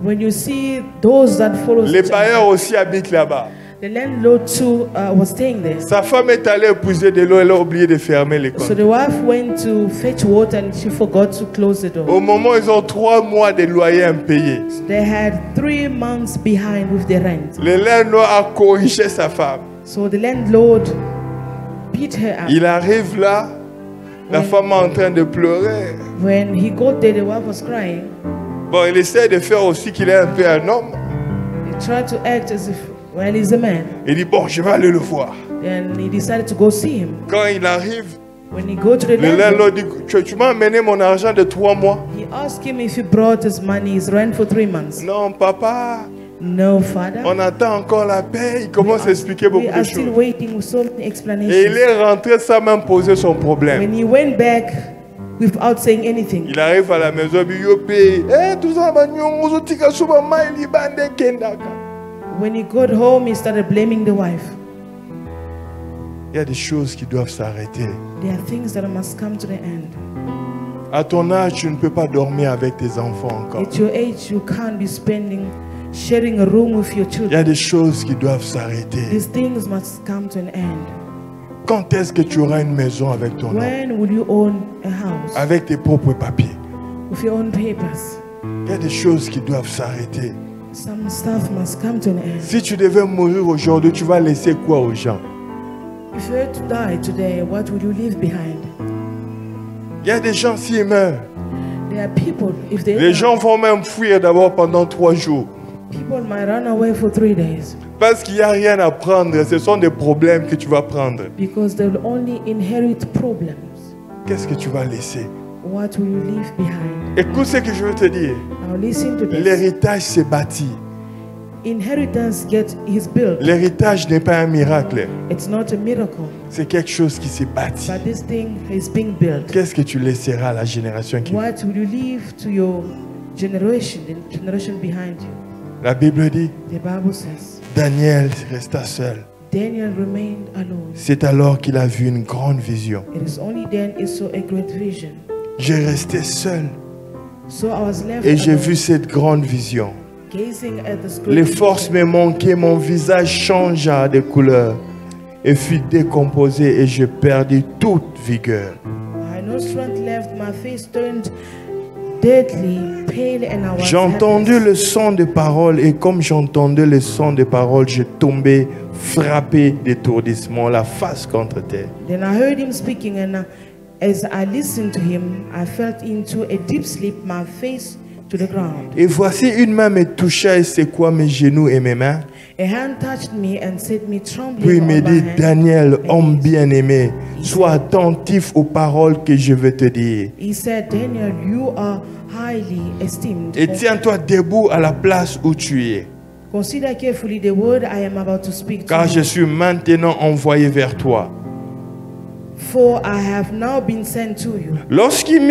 When you see those that follow Les each bailleurs other, aussi habitent là-bas. the landlord too was staying there. Sa femme est allée épouser de l'eau, elle a oublié de fermer les So comptes. the wife went to fetch water and she forgot to close the door. Au moment où ils ont 3 mois de loyer impayés, They had 3 months behind with the rent. le landlord a corrigé sa femme. So the landlord beat her up. Il arrive là, la femme est en train de pleurer. When he got there, the wife was crying. Bon, il essaie de faire aussi qu'il est un peu un homme. He tried to act as if, well, he's a man. Il dit, bon, je vais aller le voir. Then he decided to go see him. Quand il arrive, When he go to the le landlord, landlord dit, tu m'as amené mon argent de 3 mois. he asked him if he brought his money, his rent for 3 months. Non, papa, No, father. on attend encore la paix. Il commence à expliquer beaucoup We de are still choses. waiting with so many Et il explanations. est rentré sans même poser son problème. When he went back without saying anything, Il arrive à la maison, il dit, yo paye. Eh, tout ça, bah, nyongo, tika, suba, maili, bande, kendaka. when he got home, he started blaming the wife. Il y a des choses qui doivent s'arrêter. There are things that must come to the end. À ton âge, tu ne peux pas dormir avec tes enfants encore. At your age, you can't be sharing a room with your Il y children. a des choses qui doivent s'arrêter. These things must come to an end. Quand est-ce que tu auras une maison avec ton nom? When will you own a house Avec tes propres papiers. with your own papers? Il y a des choses qui doivent s'arrêter. Some stuff must come to an end. Si tu devais mourir aujourd'hui, tu vas laisser quoi aux gens? If you were to die today, what would you leave behind? Il y a des gens, s'ils meurent, There are people, if they les die, gens vont même fuir d'abord pendant 3 jours. people might run away for 3 days Parce qu'il n'y a rien à prendre. Ce sont des problèmes que tu vas prendre. because they'll only inherit problems. Qu'est-ce que tu vas laisser? What will you leave behind? Écoute ce que je veux te dire. Now listen to this. L'héritage s'est bâti. Inheritance is built. L'héritage n'est pas un miracle. It's not a miracle, C'est quelque chose qui s'est bâti. but this thing is being built. Qu'est-ce que tu laisseras à la génération qui vient? What will you leave to your generation, the generation behind you? La Bible dit, The Bible says, Daniel resta seul. Daniel remained alone. C'est alors qu'il a vu une grande vision. It is only then he saw a great vision. J'ai resté seul So I was left et j'ai alone, vu cette grande vision. gazing at this Les great forces vision. me manquaient, mon visage changea de couleur et fut décomposé et je perdis toute vigueur. I had no strength left, my face turned deadly pale and I was J'ai entendu helpless. le son des paroles et comme j'entendais le son des paroles, je tombais frappé d'étourdissement, la face contre terre. Then I heard him speaking, and as I listened to him, I fell into a deep sleep, my face to the ground. Et voici une main me toucha et secouant mes genoux et mes mains. A hand touched me and set me trembling Puis il me on my dit, hand. Daniel, homme bien-aimé, sois attentif aux paroles que je vais te dire. He said, Daniel, you are highly esteemed. Et tiens-toi debout à la place où tu es, Consider carefully the word I am about to speak to car you. je suis maintenant envoyé vers toi. For I have now been sent to you. Lorsqu'il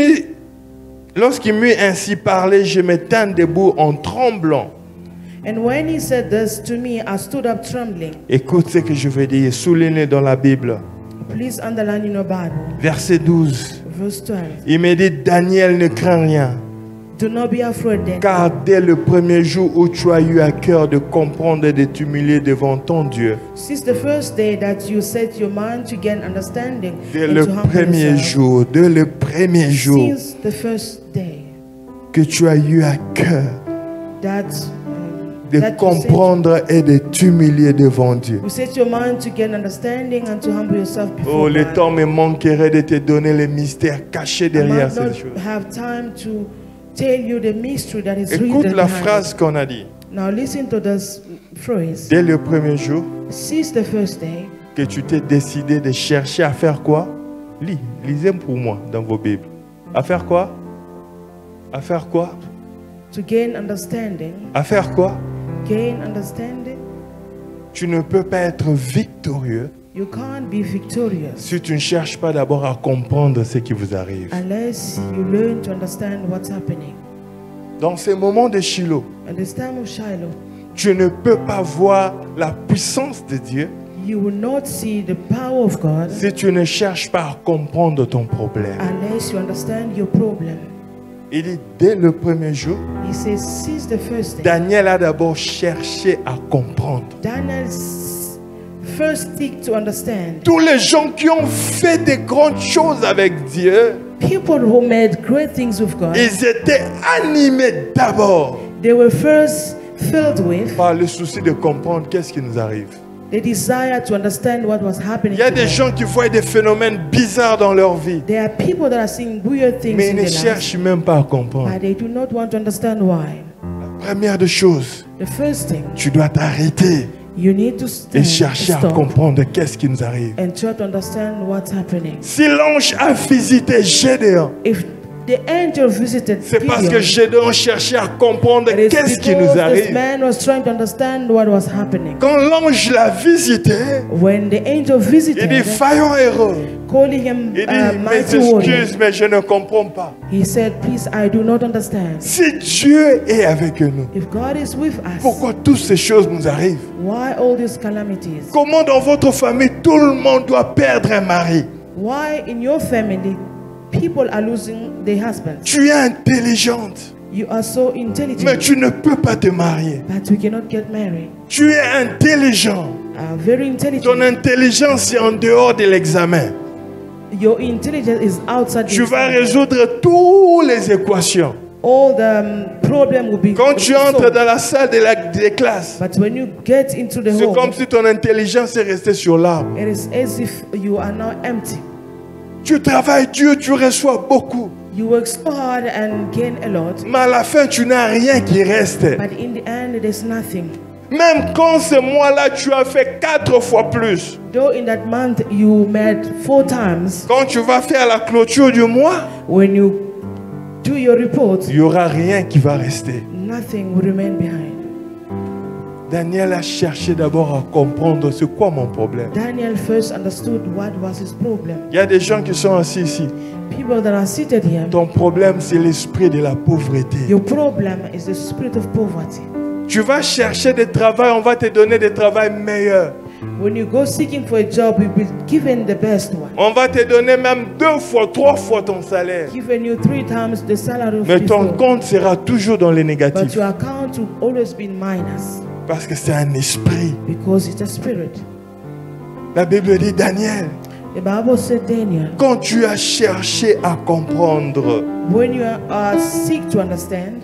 m'eut ainsi parlé, je me tins debout en tremblant. And when he said this to me, I stood up trembling. Écoute ce que je vais dire, souligné dans la Bible. Please underline in your Bible. Verset 12. Verse 12. Il me dit, Daniel, ne crains rien, Do not be afraid then. car dès le premier jour où tu as eu à cœur de comprendre et de t'humilier devant ton Dieu, Since the first day that you set your mind to gain understanding dès and le to humble premier yourself, jour, dès le premier jour since the first day que tu as eu à cœur that de comprendre et de t'humilier devant Dieu. you set your mind to gain understanding and to humble yourself Oh, before le God. temps me manquerait de te donner les mystères cachés I derrière might ces not choses. have time to tell you the mystery that is Écoute hidden la behind phrase it. qu'on a dit. Now listen to this phrase. Dès le premier jour Since the first day que tu t'es décidé de chercher à faire quoi? Lisez pour moi dans vos Bibles. À faire quoi? À faire quoi? to gain understanding, À faire quoi? gain understanding, Tu ne peux pas être victorieux you can't be victorious si tu ne cherches pas d'abord à comprendre ce qui vous arrive. unless you learn to understand what's happening. Dans ces moments de Shiloh, At this time of Shiloh, tu ne peux pas voir la puissance de Dieu you will not see the power of God si tu ne cherches pas à comprendre ton problème. unless you understand your problem. Il dit, dès le premier jour, He says, since the first day, Daniel a d'abord cherché à comprendre. Daniel's first seek to understand. Tous les gens qui ont fait des grandes choses avec Dieu, People who made great things with God, ils étaient animés d'abord they were first filled with par le souci de comprendre qu'est-ce qui nous arrive. the desire to understand what was happening. Il y a to des them. gens qui voient des phénomènes bizarres dans leur vie, There are people that are seeing weird things mais in ils ne their lives, cherchent même pas à comprendre. but they do not want to understand why. La première des choses, The first thing, tu dois t'arrêter you need to et stand, chercher à stop, comprendre qu'est-ce qui nous arrive. and try to understand what's happening. Si l'ange a visité Gédéon, If the angel visited c'est parce que Gideon, Gédéon cherchait à comprendre it is qu'est-ce qui nous because this arrive. man was trying to understand what was happening. Quand l'ange l'a visité, When the angel il dit, visited, faillant héros. calling him Il dit, mighty mes warrior, excuses, mais je ne comprends pas. he said, please, I do not understand. Si Dieu est avec nous, If God is with us, pourquoi toutes ces choses nous arrivent? why all these calamities? Comment dans votre famille, tout le monde doit perdre un mari? Why in your family, people are losing their husbands? Tu es intelligente, You are so mais intelligent, tu ne peux pas te marier. but you cannot get married. Tu es intelligent. Very Ton intelligent. intelligence est en dehors de l'examen. Your intelligence is outside Tu the vas exam. résoudre toutes les équations. All the problem will be Quand tu entres solved. dans la salle des classes, But when you get into the c'est home, comme si ton intelligence est restée sur l'arbre. it is as if you are now empty. Tu travailles dur, tu reçois beaucoup. You work so hard and gain a lot, Mais à la fin, tu n'as rien qui reste. but in the end, there's nothing. Même quand ce mois-là, tu as fait 4 fois plus. Though in that month you made 4 times, Quand tu vas faire la clôture du mois, when you do your report, il n'y aura rien qui va rester. nothing will remain behind. Daniel a cherché d'abord à comprendre c'est quoi mon problème. Daniel first understood what was his problem. Il y a des gens qui sont assis ici. People that are seated here, Ton problème, c'est l'esprit de la pauvreté. your problem is the spirit of poverty. Tu vas chercher des travails, on va te donner des travails meilleurs. When you go seeking for a job, you'll be given the best one. On va te donner même 2 fois, 3 fois ton salaire. Given you 3 times the salary of Mais ton before. compte sera toujours dans les But négatifs. your account will always be in minus Parce que c'est un esprit. because it's a spirit. La Bible dit, Daniel, The Bible said, Daniel, quand tu as cherché à comprendre, when you are seek to understand,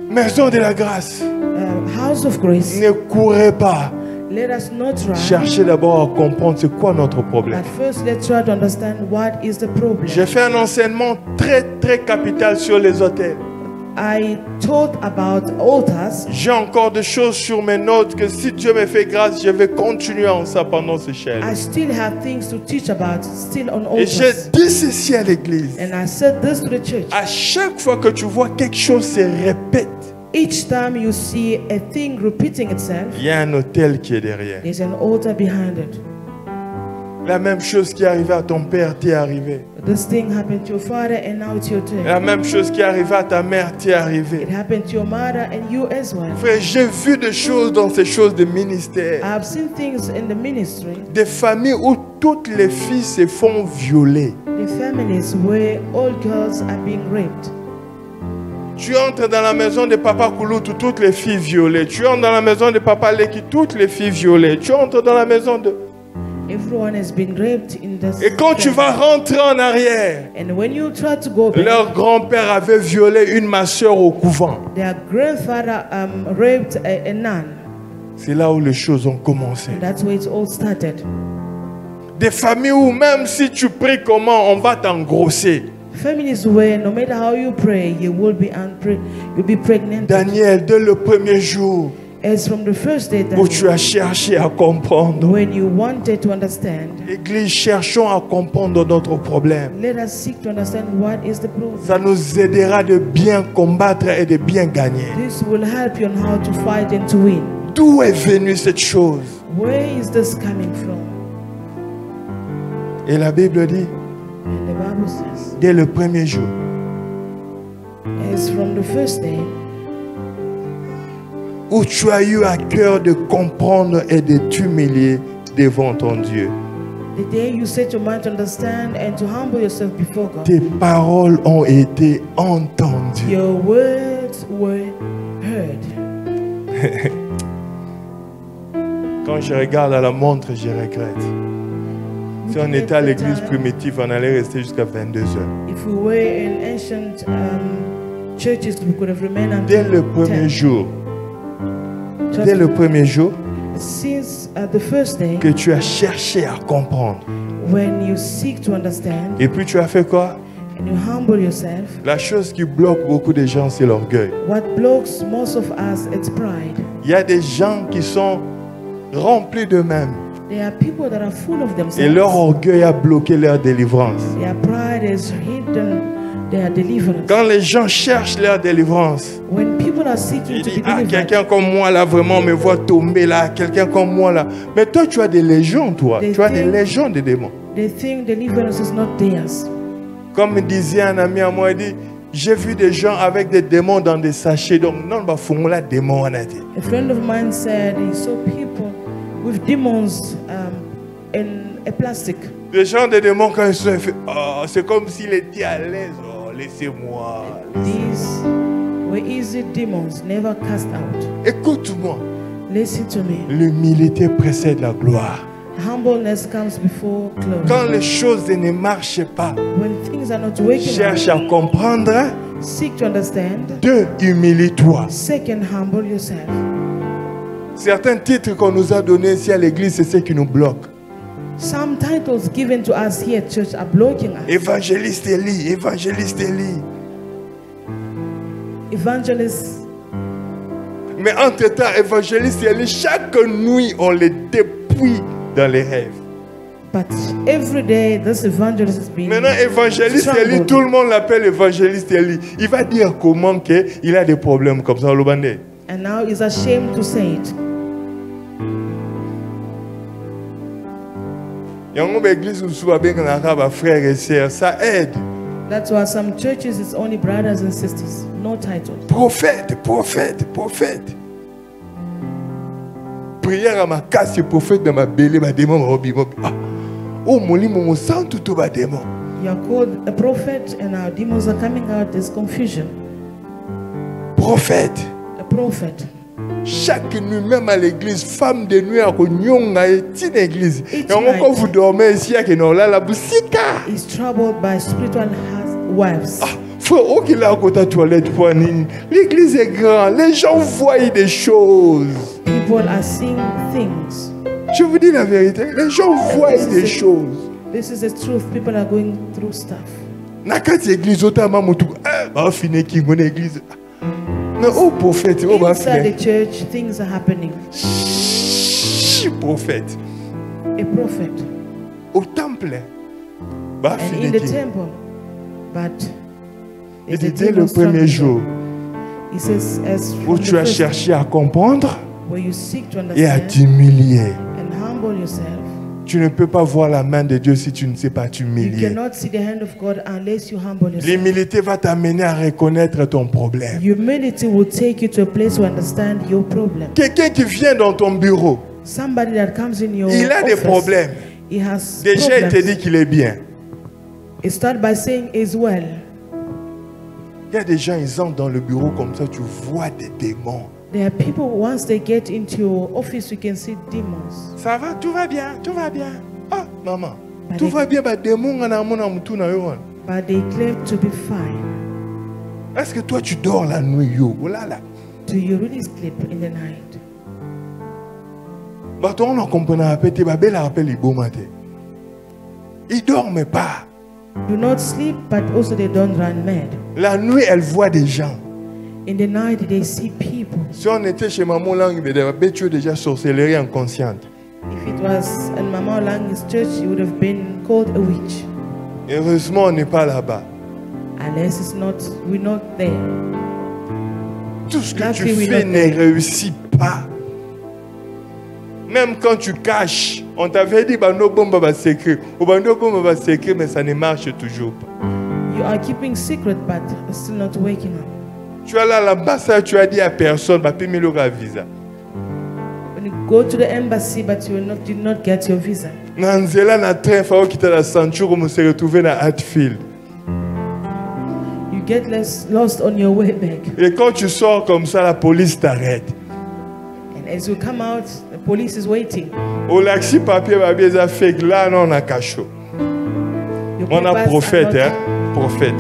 maison de la grâce, house of grace, ne courez pas. let us not try. Cherchez d'abord à comprendre c'est quoi notre problème. But first, let's try to understand what is the problem. J'ai fait un enseignement très capital sur les hôtels. I thought about altars, j'ai encore des choses sur mes notes que si Dieu me fait grâce, je vais continuer en ça pendant ce chaîne. I still have things to teach about, still on Et j'ai altars. dit ceci à l'église. And I said this to the church. À chaque fois que tu vois quelque chose se répète, Each time you see a thing repeating itself, il y a un autel qui est derrière. there's an altar behind it. La même chose qui est arrivée à ton père t'est arrivée. This thing happened to your father and now it's your turn. La même chose qui est arrivée à ta mère t'est arrivée. It happened to your mother and you as well. Frère, j'ai vu des choses dans ces choses de ministère. I've seen things in the ministry, Des familles où toutes les filles se font violer. the families where all girls are being raped. Tu entres dans la maison de Papa Kouloutou, toutes les filles violées. Tu entres dans la maison de Papa Leki, toutes les filles violées. Tu entres dans la maison de... Everyone has been raped in this. Et quand tu vas rentrer en arrière, And when you try to go back, leur grand-père avait violé une masseur au couvent. their grandfather raped a nun. C'est là où les choses ont commencé. And that's where it all started. Des familles où même si tu pries comment, on va t'engrosser. Families where no matter how you pray, you will be you'll be pregnant. Daniel, dès le premier jour As from the first day où that tu as cherché à comprendre, when you wanted to understand, l'Église, cherchons à comprendre notre problème. let us seek to understand what is the problem. Ça nous aidera de bien combattre et de bien gagner. This will help you on how to fight and to win. D'où est venue cette chose? Where is this coming from? Et la Bible dit, And the Bible says, dès le premier jour, as from the first day où tu as eu à cœur de comprendre et de t'humilier devant ton Dieu, the day you set your mind to understand and to humble yourself before God, tes paroles ont été entendues. your words were heard. Quand je regarde à la montre, je regrette. Si on était à l'église primitive, on allait rester jusqu'à 22 heures. If we were in ancient churches, we could have remained Dès until le premier 10. jour, Just dès le premier jour since the first day, que tu as cherché à comprendre. when you seek to understand Et puis tu as fait quoi? and you humble yourself, La chose qui bloque beaucoup de gens, c'est l'orgueil. what blocks most of us, it's pride. Il y a des gens qui sont remplis d'eux-mêmes. There are people that are full of themselves. Et leur orgueil a bloqué leur délivrance. Their pride has hidden their deliverance. Quand les gens cherchent leur délivrance, When people are seeking ils to disent, be ah, delivered, quelqu'un comme moi là, vraiment me voit tomber là, quelqu'un comme moi là. Mais toi, tu as des légions, toi. They Tu as des think- légions de démons. they think deliverance is not theirs. Comme me disait un ami à moi, il dit, j'ai vu des gens avec des démons dans des sachets. Donc, non, bah, faut là, démon, on a dit. A friend of mine said he saw people with demons in a plastic. Des gens des démons, quand ils sont fait, oh, c'est comme s'il était à l'aise. Oh, laissez-moi. These were easy demons, never cast out. Écoute-moi. Listen to me. L'humilité précède la gloire. Humbleness comes before glory. Quand les choses ne marchent pas, When things are not working cherche out, à comprendre. seek to understand. 2, humilie-toi. Second, humble yourself. Certains titres qu'on nous a donnés ici à l'église, c'est ce qui nous bloque. Some titles given to us here at church are blocking us. Évangéliste Élie, évangéliste Élie. Evangelists, Mais entre-temps, évangéliste Élie, chaque nuit, on les dépouille dans les rêves. but every day this evangelist is being Maintenant, évangéliste Élie, strangled. tout le monde l'appelle évangéliste Élie. Il va dire comment qu'il a des problèmes comme ça, Lobande. And now he's ashamed to say it. Il y a une église où souvent bien qu'on a frères et sœurs, ça aide. That's why some churches it's only brothers and sisters, no titles. Prophète, prophète, prophète. Prière à ma casse, prophète dans ma belé, ma démon, ma hobby. Ah. Oh, mon lit, mon sang, tout va démon. You are called a prophet and our demons are coming out. There's confusion. Prophète. A prophet. Chaque nuit, même à l'église, femme de nuit, à Konyonga, et une église. Each Et on night. quand vous dormez ici, à Kenola, la boussika. Is troubled by spiritual wives. Ah, frère, oh, qu'il a à côté de la toilette, pour une- l'église est grande, les gens voient des choses. People are seeing things. Je vous dis la vérité, les gens voient des choses. This is the truth. People are going through stuff. Nakati église, autant maman tout, ah, fini qui mon église. Mais oh prophète, oh Inside the church, things are happening. Prophète. A prophet. Au temple. And in the temple. But et dès le premier jour, he says, as où tu as cherché à comprendre where you seek to et à understand t'humilier. and humble yourself. Tu ne peux pas voir la main de Dieu si tu ne sais pas You t'humilier. cannot see the hand of God unless you humble yourself. L'humilité va t'amener à reconnaître ton problème. Humility will take you to a place to understand your problem. Quelqu'un qui vient dans ton bureau, Somebody that comes in your il a des office, problèmes. he has Déjà, il te problems. dit qu'il est bien. It start by saying is well. Il y a des gens, ils entrent dans le bureau comme ça, tu vois des démons. There are people, once they get into your office, you can see demons. Ça va, tout va bien, tout va bien. Ah, maman, But tout they- va bien, bah, démon, on a mon amour, tout na yo. But they claim to be fine. Est-ce que toi, tu dors la nuit, yo? Oh là là. Do you really sleep in the night? Bah, toi, on a compris, bah, belle rappelle, il beau matin. Ils dorment pas. Do not sleep, but also they don't run mad. La nuit, elle voit des gens. In the night, they see people. Si on était chez maman Lang, tu es déjà sorcellerie inconsciente. If it was in Mama Lange's church, you would have been called a witch. Heureusement, on n'est pas là-bas. Unless it's not, we're not there. Tout ce que tu Luckily, we fais not ne there. réussit pas. Même quand tu caches, on t'avait dit bah no bombe va s'écrire, ou bah no bombe va s'écrire, mais ça ne marche toujours pas. You are keeping secret, but it's still not waking up. Tu es là à l'ambassade, tu as dit à personne, bah paye le visa. When you go to the embassy, but you did not get your visa. Nanzela na train, faut quitter la ceinture, on se retrouver dans Hatfield. You get lost on your way back. Et quand tu sors comme ça, la police t'arrête. And as you come out, the police is waiting. Au laxi papier, bah bien ça fait là, non, on a cachot. Your On a papers are prophète, not hein, prophète.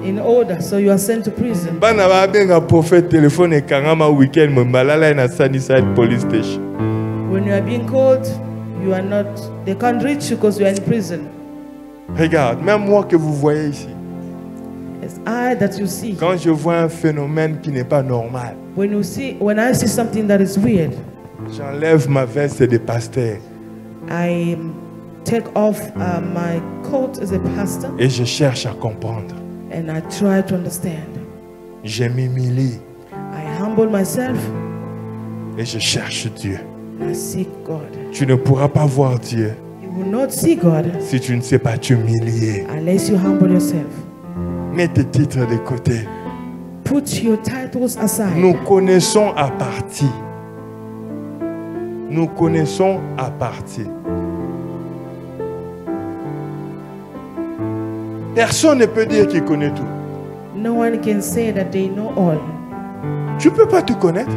in order, so you are sent to prison. Bana ba benga prophète téléphone et kangama weekend me malala na Sunnyside police station. When you are being called, you are not. They can't reach you because you are in prison. Regarde, même moi que vous voyez ici, It's I that you see. quand je vois un phénomène qui n'est pas normal, When I see something that is weird, j'enlève ma veste de pasteur I take off my coat as a pastor et je cherche à comprendre. and I try to understand. Je m'humilie I humble myself et je cherche Dieu. and I seek God. Tu ne pourras pas voir Dieu You will not see God si tu ne sais pas t'humilier. unless you humble yourself. Mets tes titres de côté. Put your titles aside. Nous connaissons à partie. Nous connaissons à partie. Personne ne peut dire qu'il connaît tout. No one can say that they know all. Tu ne peux pas tout connaître.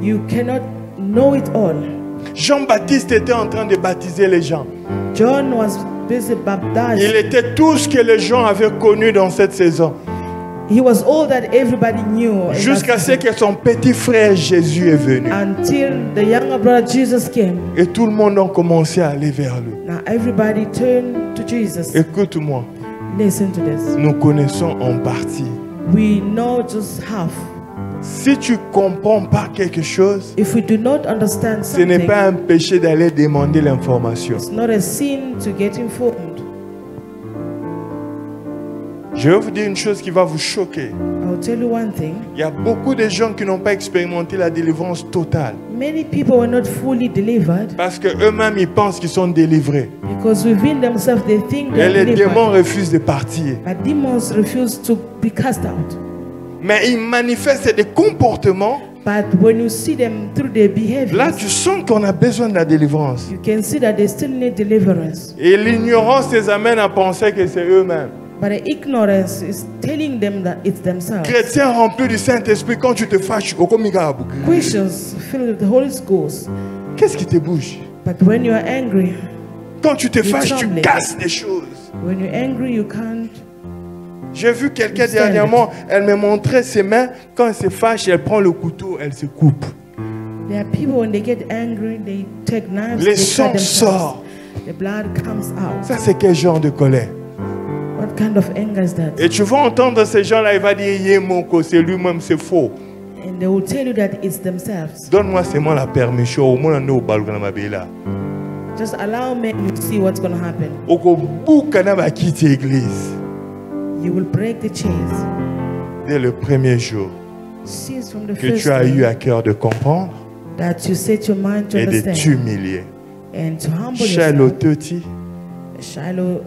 You cannot know it all. Jean-Baptiste était en train de baptiser les gens. John was busy baptizing. Il était tout ce que les gens avaient connu dans cette saison. He was all that everybody knew. in that Jusqu'à ce season. que son petit frère Jésus est venu. Until the younger brother Jesus came. Et tout le monde a commencé à aller vers lui. Now everybody turned to Jesus. Écoute-moi, Listen to this. nous connaissons en partie. We know just half. Si tu ne comprends pas quelque chose, If we do not understand ce n'est something, pas un péché d'aller demander l'information. it's not a sin to get informed. Je vais vous dire une chose qui va vous choquer. I'll tell you one thing. Il y a beaucoup de gens qui n'ont pas expérimenté la délivrance totale. Many people were not fully delivered Parce qu'eux-mêmes, ils pensent qu'ils sont délivrés. because within themselves they think Et they're les delivered. démons refusent de partir. But demons refuse to be cast out. Mais ils manifestent des comportements. But when you see them through their behavior, Là, tu sens qu'on a besoin de la délivrance. you can see that they still need deliverance. Et l'ignorance les amène à penser que c'est eux-mêmes. But the ignorance is telling them that it's themselves. Chrétiens remplis du Saint-Esprit, quand tu te fâches, Christians filled with the Holy Ghost. qu'est-ce qui te bouge? But when you are angry, Quand tu te fâches, tu trembles. casses des choses. when you're angry, you can't. J'ai vu quelqu'un Stand. dernièrement, elle me montrait ses mains. Quand elle se fâche, elle prend le couteau, elle se coupe. There are people when they get angry, they take knives. Le they cut sang themselves. sort. The blood comes out. Ça, c'est quel genre de colère? What What kind of anger is that? Et tu vas entendre ces gens-là, il va dire, Yemoko, c'est lui-même, c'est faux. And they will tell you that it's themselves. Donne-moi seulement la permission. Au moins, on est au bal dans ma là. Just allow me to see what's going to happen. Oko boukana va quitter l'église. You will break the chains. Dès le premier jour Cease from the que first tu as eu day à cœur de comprendre that you set your mind to et de understand t'humilier. and to humble Shiloh yourself. 30, Shiloh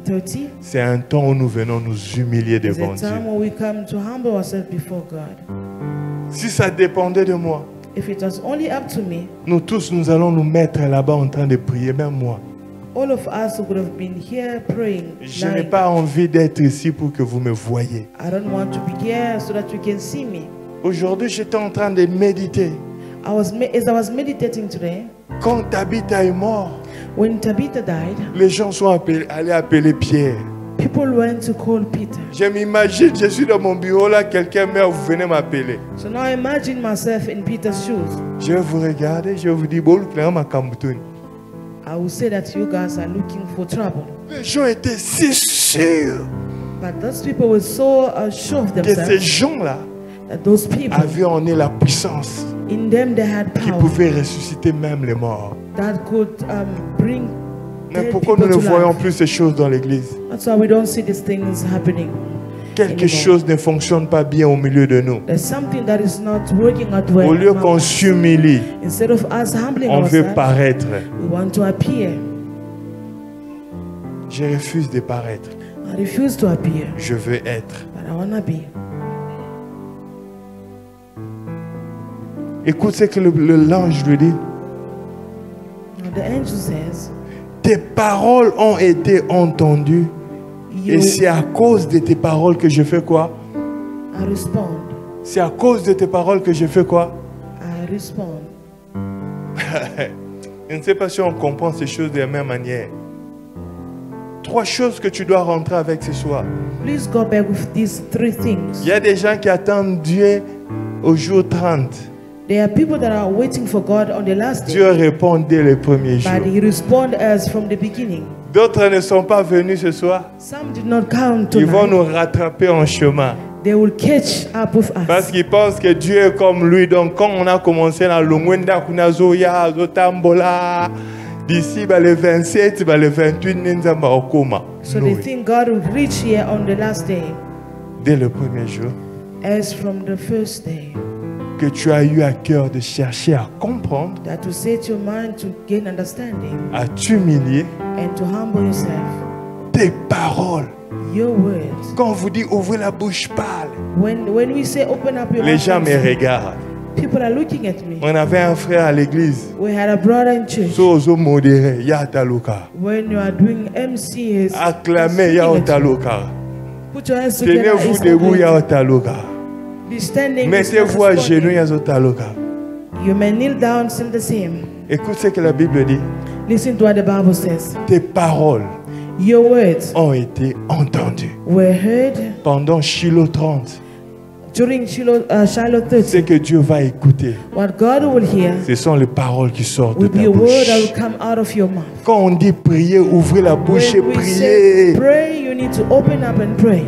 30 c'est un temps où nous venons nous humilier is devant a Dieu. time when we come to humble ourselves before God. Si ça dépendait de moi, If it was only up to me, nous tous, nous allons nous mettre là-bas en train de prier, même moi. all of us would have been here praying. Je n'ai lying. pas envie d'être ici pour que vous me voyez. I don't want to be here so that you can see me. Aujourd'hui, j'étais en train de méditer. As I was meditating today, Quand Tabitha est mort, when Tabitha died, les gens sont allés appeler Pierre. people went to call Peter. Je m'imagine, je suis dans mon bureau là, quelqu'un meurt, vous venez m'appeler. So now imagine myself in Peter's shoes. Je vais vous regarder, je vais vous dire, bon, ma Kambutouni. I will say that you guys are looking for trouble. Les gens étaient si sûrs But those people were so sure of que ces themselves gens-là that those people, avaient en eux la puissance in them they had qui power pouvait ressusciter même les morts. that could bring Mais dead pourquoi people nous ne to voyons life. plus ces choses dans l'église? That's why we don't see these things happening. Quelque anymore. chose ne fonctionne pas bien au milieu de nous. There's something that is not working out well. Au lieu among qu'on us. s'humilie, Instead of us humbling on veut ourselves, paraître. we want to appear. Je refuse de paraître. I refuse to appear, Je veux être. but I want to be. Écoute ce que l'ange lui dit. Now the angel says, Tes paroles ont été entendues. you Et c'est à cause de tes paroles que je fais quoi? I respond. C'est à cause de tes paroles que je fais quoi? I respond. Je ne sais pas si on comprend ces choses de la même manière. 3 choses que tu dois rentrer avec ce soir. Please go back with these 3 things. Il y a des gens qui attendent Dieu au jour 30. There are people that are waiting for God on the last day, Dieu répond dès le premier jour. but He responds as from the beginning. D'autres ne sont pas venus ce soir. Some did not come Ils vont tonight. nous rattraper en chemin. They will catch up with Parce us qu'ils pensent que Dieu est comme lui. Donc quand on a commencé dans l'Ongwenda, Kunazoya, Zotambola, d'ici le 27, le 28, Nzamba Okoma. so they think God will reach here on the last day Dès le premier jour, as from the first day. que tu as eu à cœur de chercher à comprendre, That to set your mind to gain understanding à t'humilier, and to humble yourself. tes paroles. Your words. Quand on vous dit ouvrez la bouche, parle. When we say open up your Les mouth, gens and me speak, regardent. people are looking at me. On avait un frère à l'église. We had a brother in church. Sozo modéré, Yataluka. When you are doing MC, is Acclamez Yataluka. put your hands together. Tenez-vous It's debout, complete. Yataluka. Be standing. is Mettez-vous not à genoux, responding. Yazotaluka. You may kneel down, still the same. Écoute ce que la Bible dit. Listen to what the Bible says. Tes paroles Your words ont été entendues. were heard Pendant Shiloh 30, during Shiloh 30. ce que Dieu va écouter, What God will hear ce sont les paroles qui sortent de will be ta a word that will bouche. come out of your mouth. Quand on dit prier, ouvrez la bouche et When we say prier. pray, you need to open up and pray.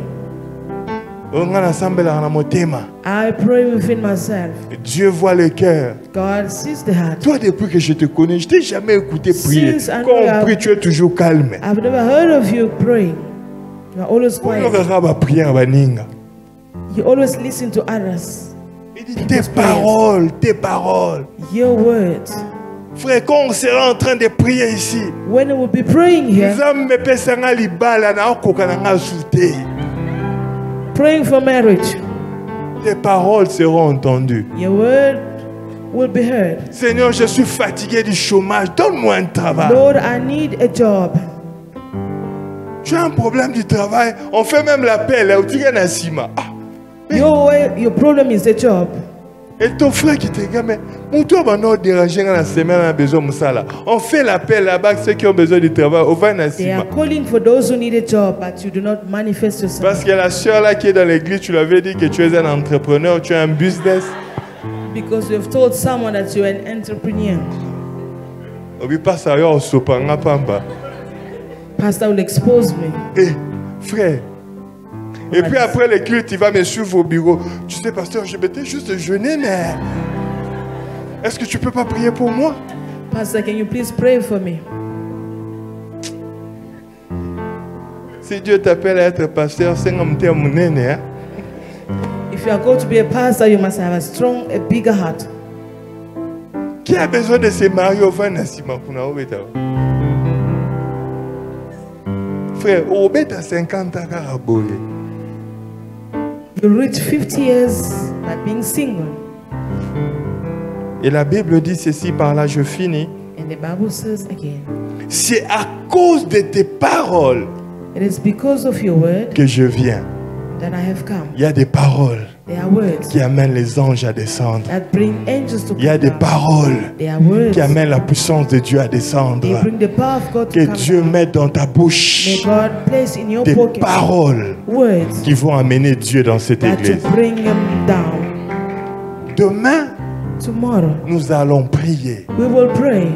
I pray within myself. Dieu voit le cœur. God sees the heart. Toi, depuis que je te connais, je t'ai jamais écouté prier. Since I Quand know on prie, tu es toujours calme. I've never heard of you praying. You're always quiet. You always listen to others. Il dit tes paroles, tes paroles. Your words. Frère, quand on sera en train de prier ici, When we will be praying here, praying for marriage, tes paroles seront entendues. your word will be heard. Seigneur, je suis fatigué du chômage. Donne-moi un travail. Lord, I need a job. Tu as un problème du travail. On fait même l'appel. Your problem is a job. Et ton frère qui te regarde, mais mon tour va nous déranger dans la semaine, on a besoin de ça là. On fait l'appel là-bas, ceux qui ont besoin du travail, on va dans They are calling for those who need a job, but you do not manifest yourself. Parce que la soeur là qui est dans l'église, tu l'avais dit que tu es un entrepreneur, tu as un business. Because you have told someone that you are an entrepreneur. Obi passe ailleurs au sopanga pamba. Pastor will expose me. Eh, Frère. Et puis après le culte, il va me suivre au bureau. Tu sais, pasteur, je m'étais juste jeûné, mais est-ce que tu peux pas prier pour moi? Pastor, can you please pray for me? Si Dieu t'appelle à être pasteur, c'est comme t'es mon aîné, hein? If you are going to be a pastor, you must have a bigger heart. Qui a besoin de se marier au fin naissement pour nous? Frère, au bête à 50 ans, caraboué. You reach 50 years by being single. Et la Bible dit ceci, par là je finis. And the Bible says again, c'est à cause de tes paroles it is because of your word que je viens. that I have come. Il y a des paroles There are words qui amènent les anges à descendre. that bring angels to Il y a come des down. paroles There are words qui amènent la puissance de Dieu à descendre. they bring the power of God to Que come Dieu down. mette dans ta May bouche God place in your des pocket paroles words qui vont amener Dieu dans cette that église. to bring him down. Demain, Tomorrow nous allons prier. we will pray.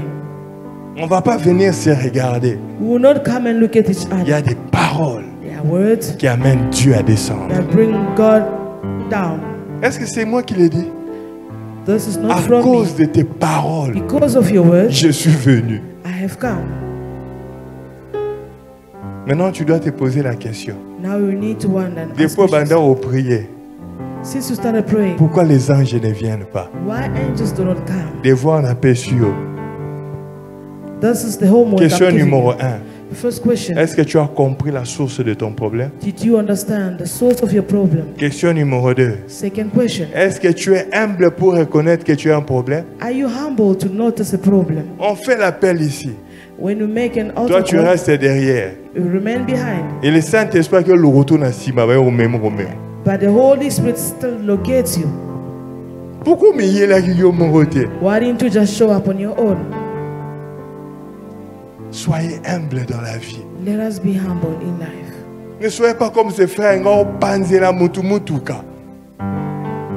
On ne va pas venir se regarder. We will not come and look at each Il y a other. des paroles There are words qui amènent Dieu à descendre. that bring God down. Est-ce que c'est moi qui l'ai dit? This is not À from cause me. de tes paroles, Because of your words, je suis venu. I have come. Maintenant, tu dois te poser la question. Now you need to wonder. and Des ask fois, questions. pendant au prier, Since you started praying, pourquoi les anges ne viennent pas? why angels do not come? Des fois, on appelle sur. This is the homework Question I'm giving numéro you. 1. The first question, Est-ce que tu as compris la source de ton problème? did you understand the source of your problem? Question numéro 2. Second question, Est-ce que tu es humble pour reconnaître que tu as un problème? are you humble to notice a problem? On fait l'appel ici. When you make an Toi, altar tu call, restes derrière. you remain behind. Et le Saint-Esprit que le retourne à Sima, au même. But the Holy Spirit still locates you. Pourquoi me y est là qui est mon côté? Why didn't you just show up on your own? Soyez humble dans la vie. Let us be humble in life. Ne soyez pas comme ce frère, on panze la mutu mutuka.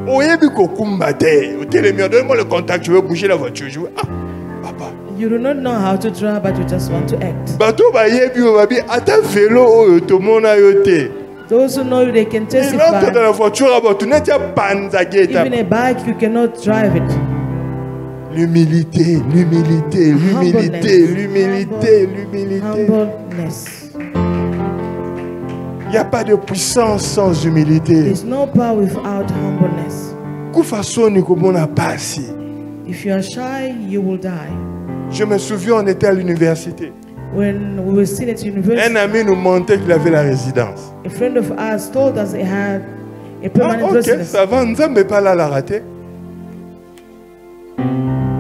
Oyebi kokumbate. Donne-moi le contact, je veux bouger la voiture. Je veux... Ah, papa. You do not know how to drive, but you just want to act. Bato ba yebi obabi ata vélo oyo tomona yote. Those who know you, they can Il rentre dans testify. la voiture about tu n'as panza geta. Even a bike, you cannot drive it. L'humilité, l'humilité, l'humilité, l'humilité, l'humilité. Humbleness. Il n'y a pas de puissance sans humilité. There's no power without humbleness. Kufaçon comme on a passé. If you are shy, you will die. Je me souviens, on était à l'université. When we were still at Un university, ami nous montait qu'il avait la résidence. a friend of ours told us he had a Ah, permanent ok, residence. ça va, nous n'avons pas là la rater.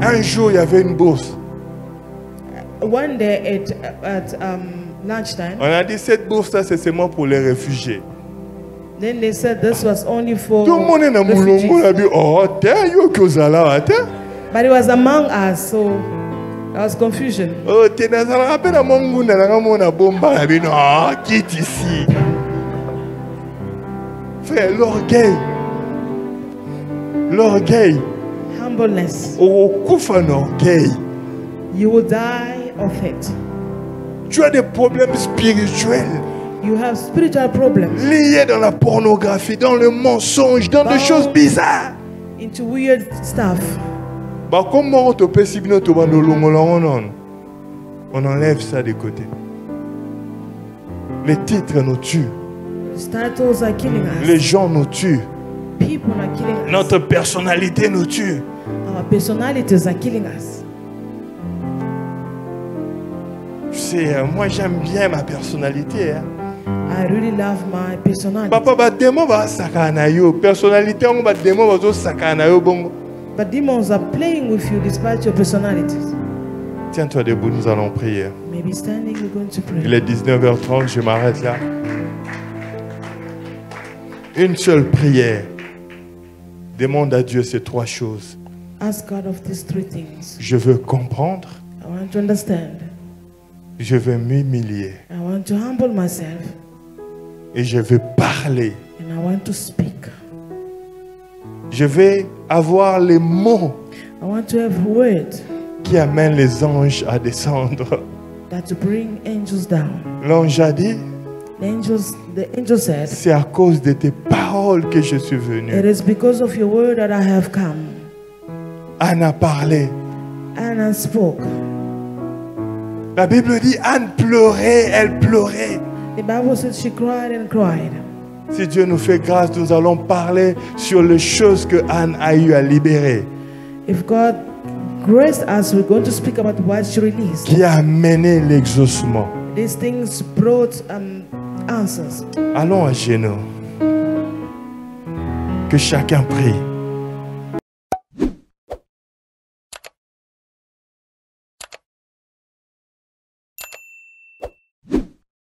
Un jour, il y avait une bourse. One day at lunchtime, On a dit cette bourse-là, c'est seulement pour les réfugiés. then they said this was only for Tout le monde est dans mon longo, on a refugees. dit, oh, t'es yo que vous allez à terre. But it was among us, so there was confusion. Oh, t'es dans un rappel à mon goût, dans un monde à bomba, on a dit, non, quitte ici. Frère, l'orgueil. L'orgueil. Humbleness. Au coup, un orgueil. You will die of it. Tu as des problèmes spirituels You have spiritual problems liés dans la pornographie, dans le mensonge, dans des choses bizarres. into weird stuff. Bah, comment on te peut si bien te vendre on enlève ça de côté. Les titres nous tuent. These titles are killing Les us. gens nous tuent. People are killing us. Notre personnalité nous tue. Our personalities are killing us. Tu sais, moi j'aime bien ma personnalité. Hein. I really love my personality. Papa, bah, démon va sakana yo. Personnalité, on va démon va zo sakana yo bongo. But demons are playing with you despite your personalities. Tiens-toi debout, nous allons prier. Maybe standing, we're going to Il pray. est 19h30, je m'arrête là. Une seule prière. Demande à Dieu ces trois choses. Ask God of these three things. Je veux comprendre, I want to understand. je veux m'humilier I want to humble myself. et je veux parler. And I want to speak. Je vais avoir les mots I want to have words qui amènent les anges à descendre. that to bring angels down. L'ange a dit, The angel said, c'est à cause de tes paroles que je suis venu. it is because of your word that I have come. Anne a parlé. Anna spoke. La Bible dit Anne pleurait, elle pleurait. The Bible says she cried and cried. Si Dieu nous fait grâce, nous allons parler sur les choses que Anne a eu à libérer. If God graced us, we're going to speak about what she released. Qui a mené l'exaucement. These things brought answers. Allons à genoux. Que chacun prie.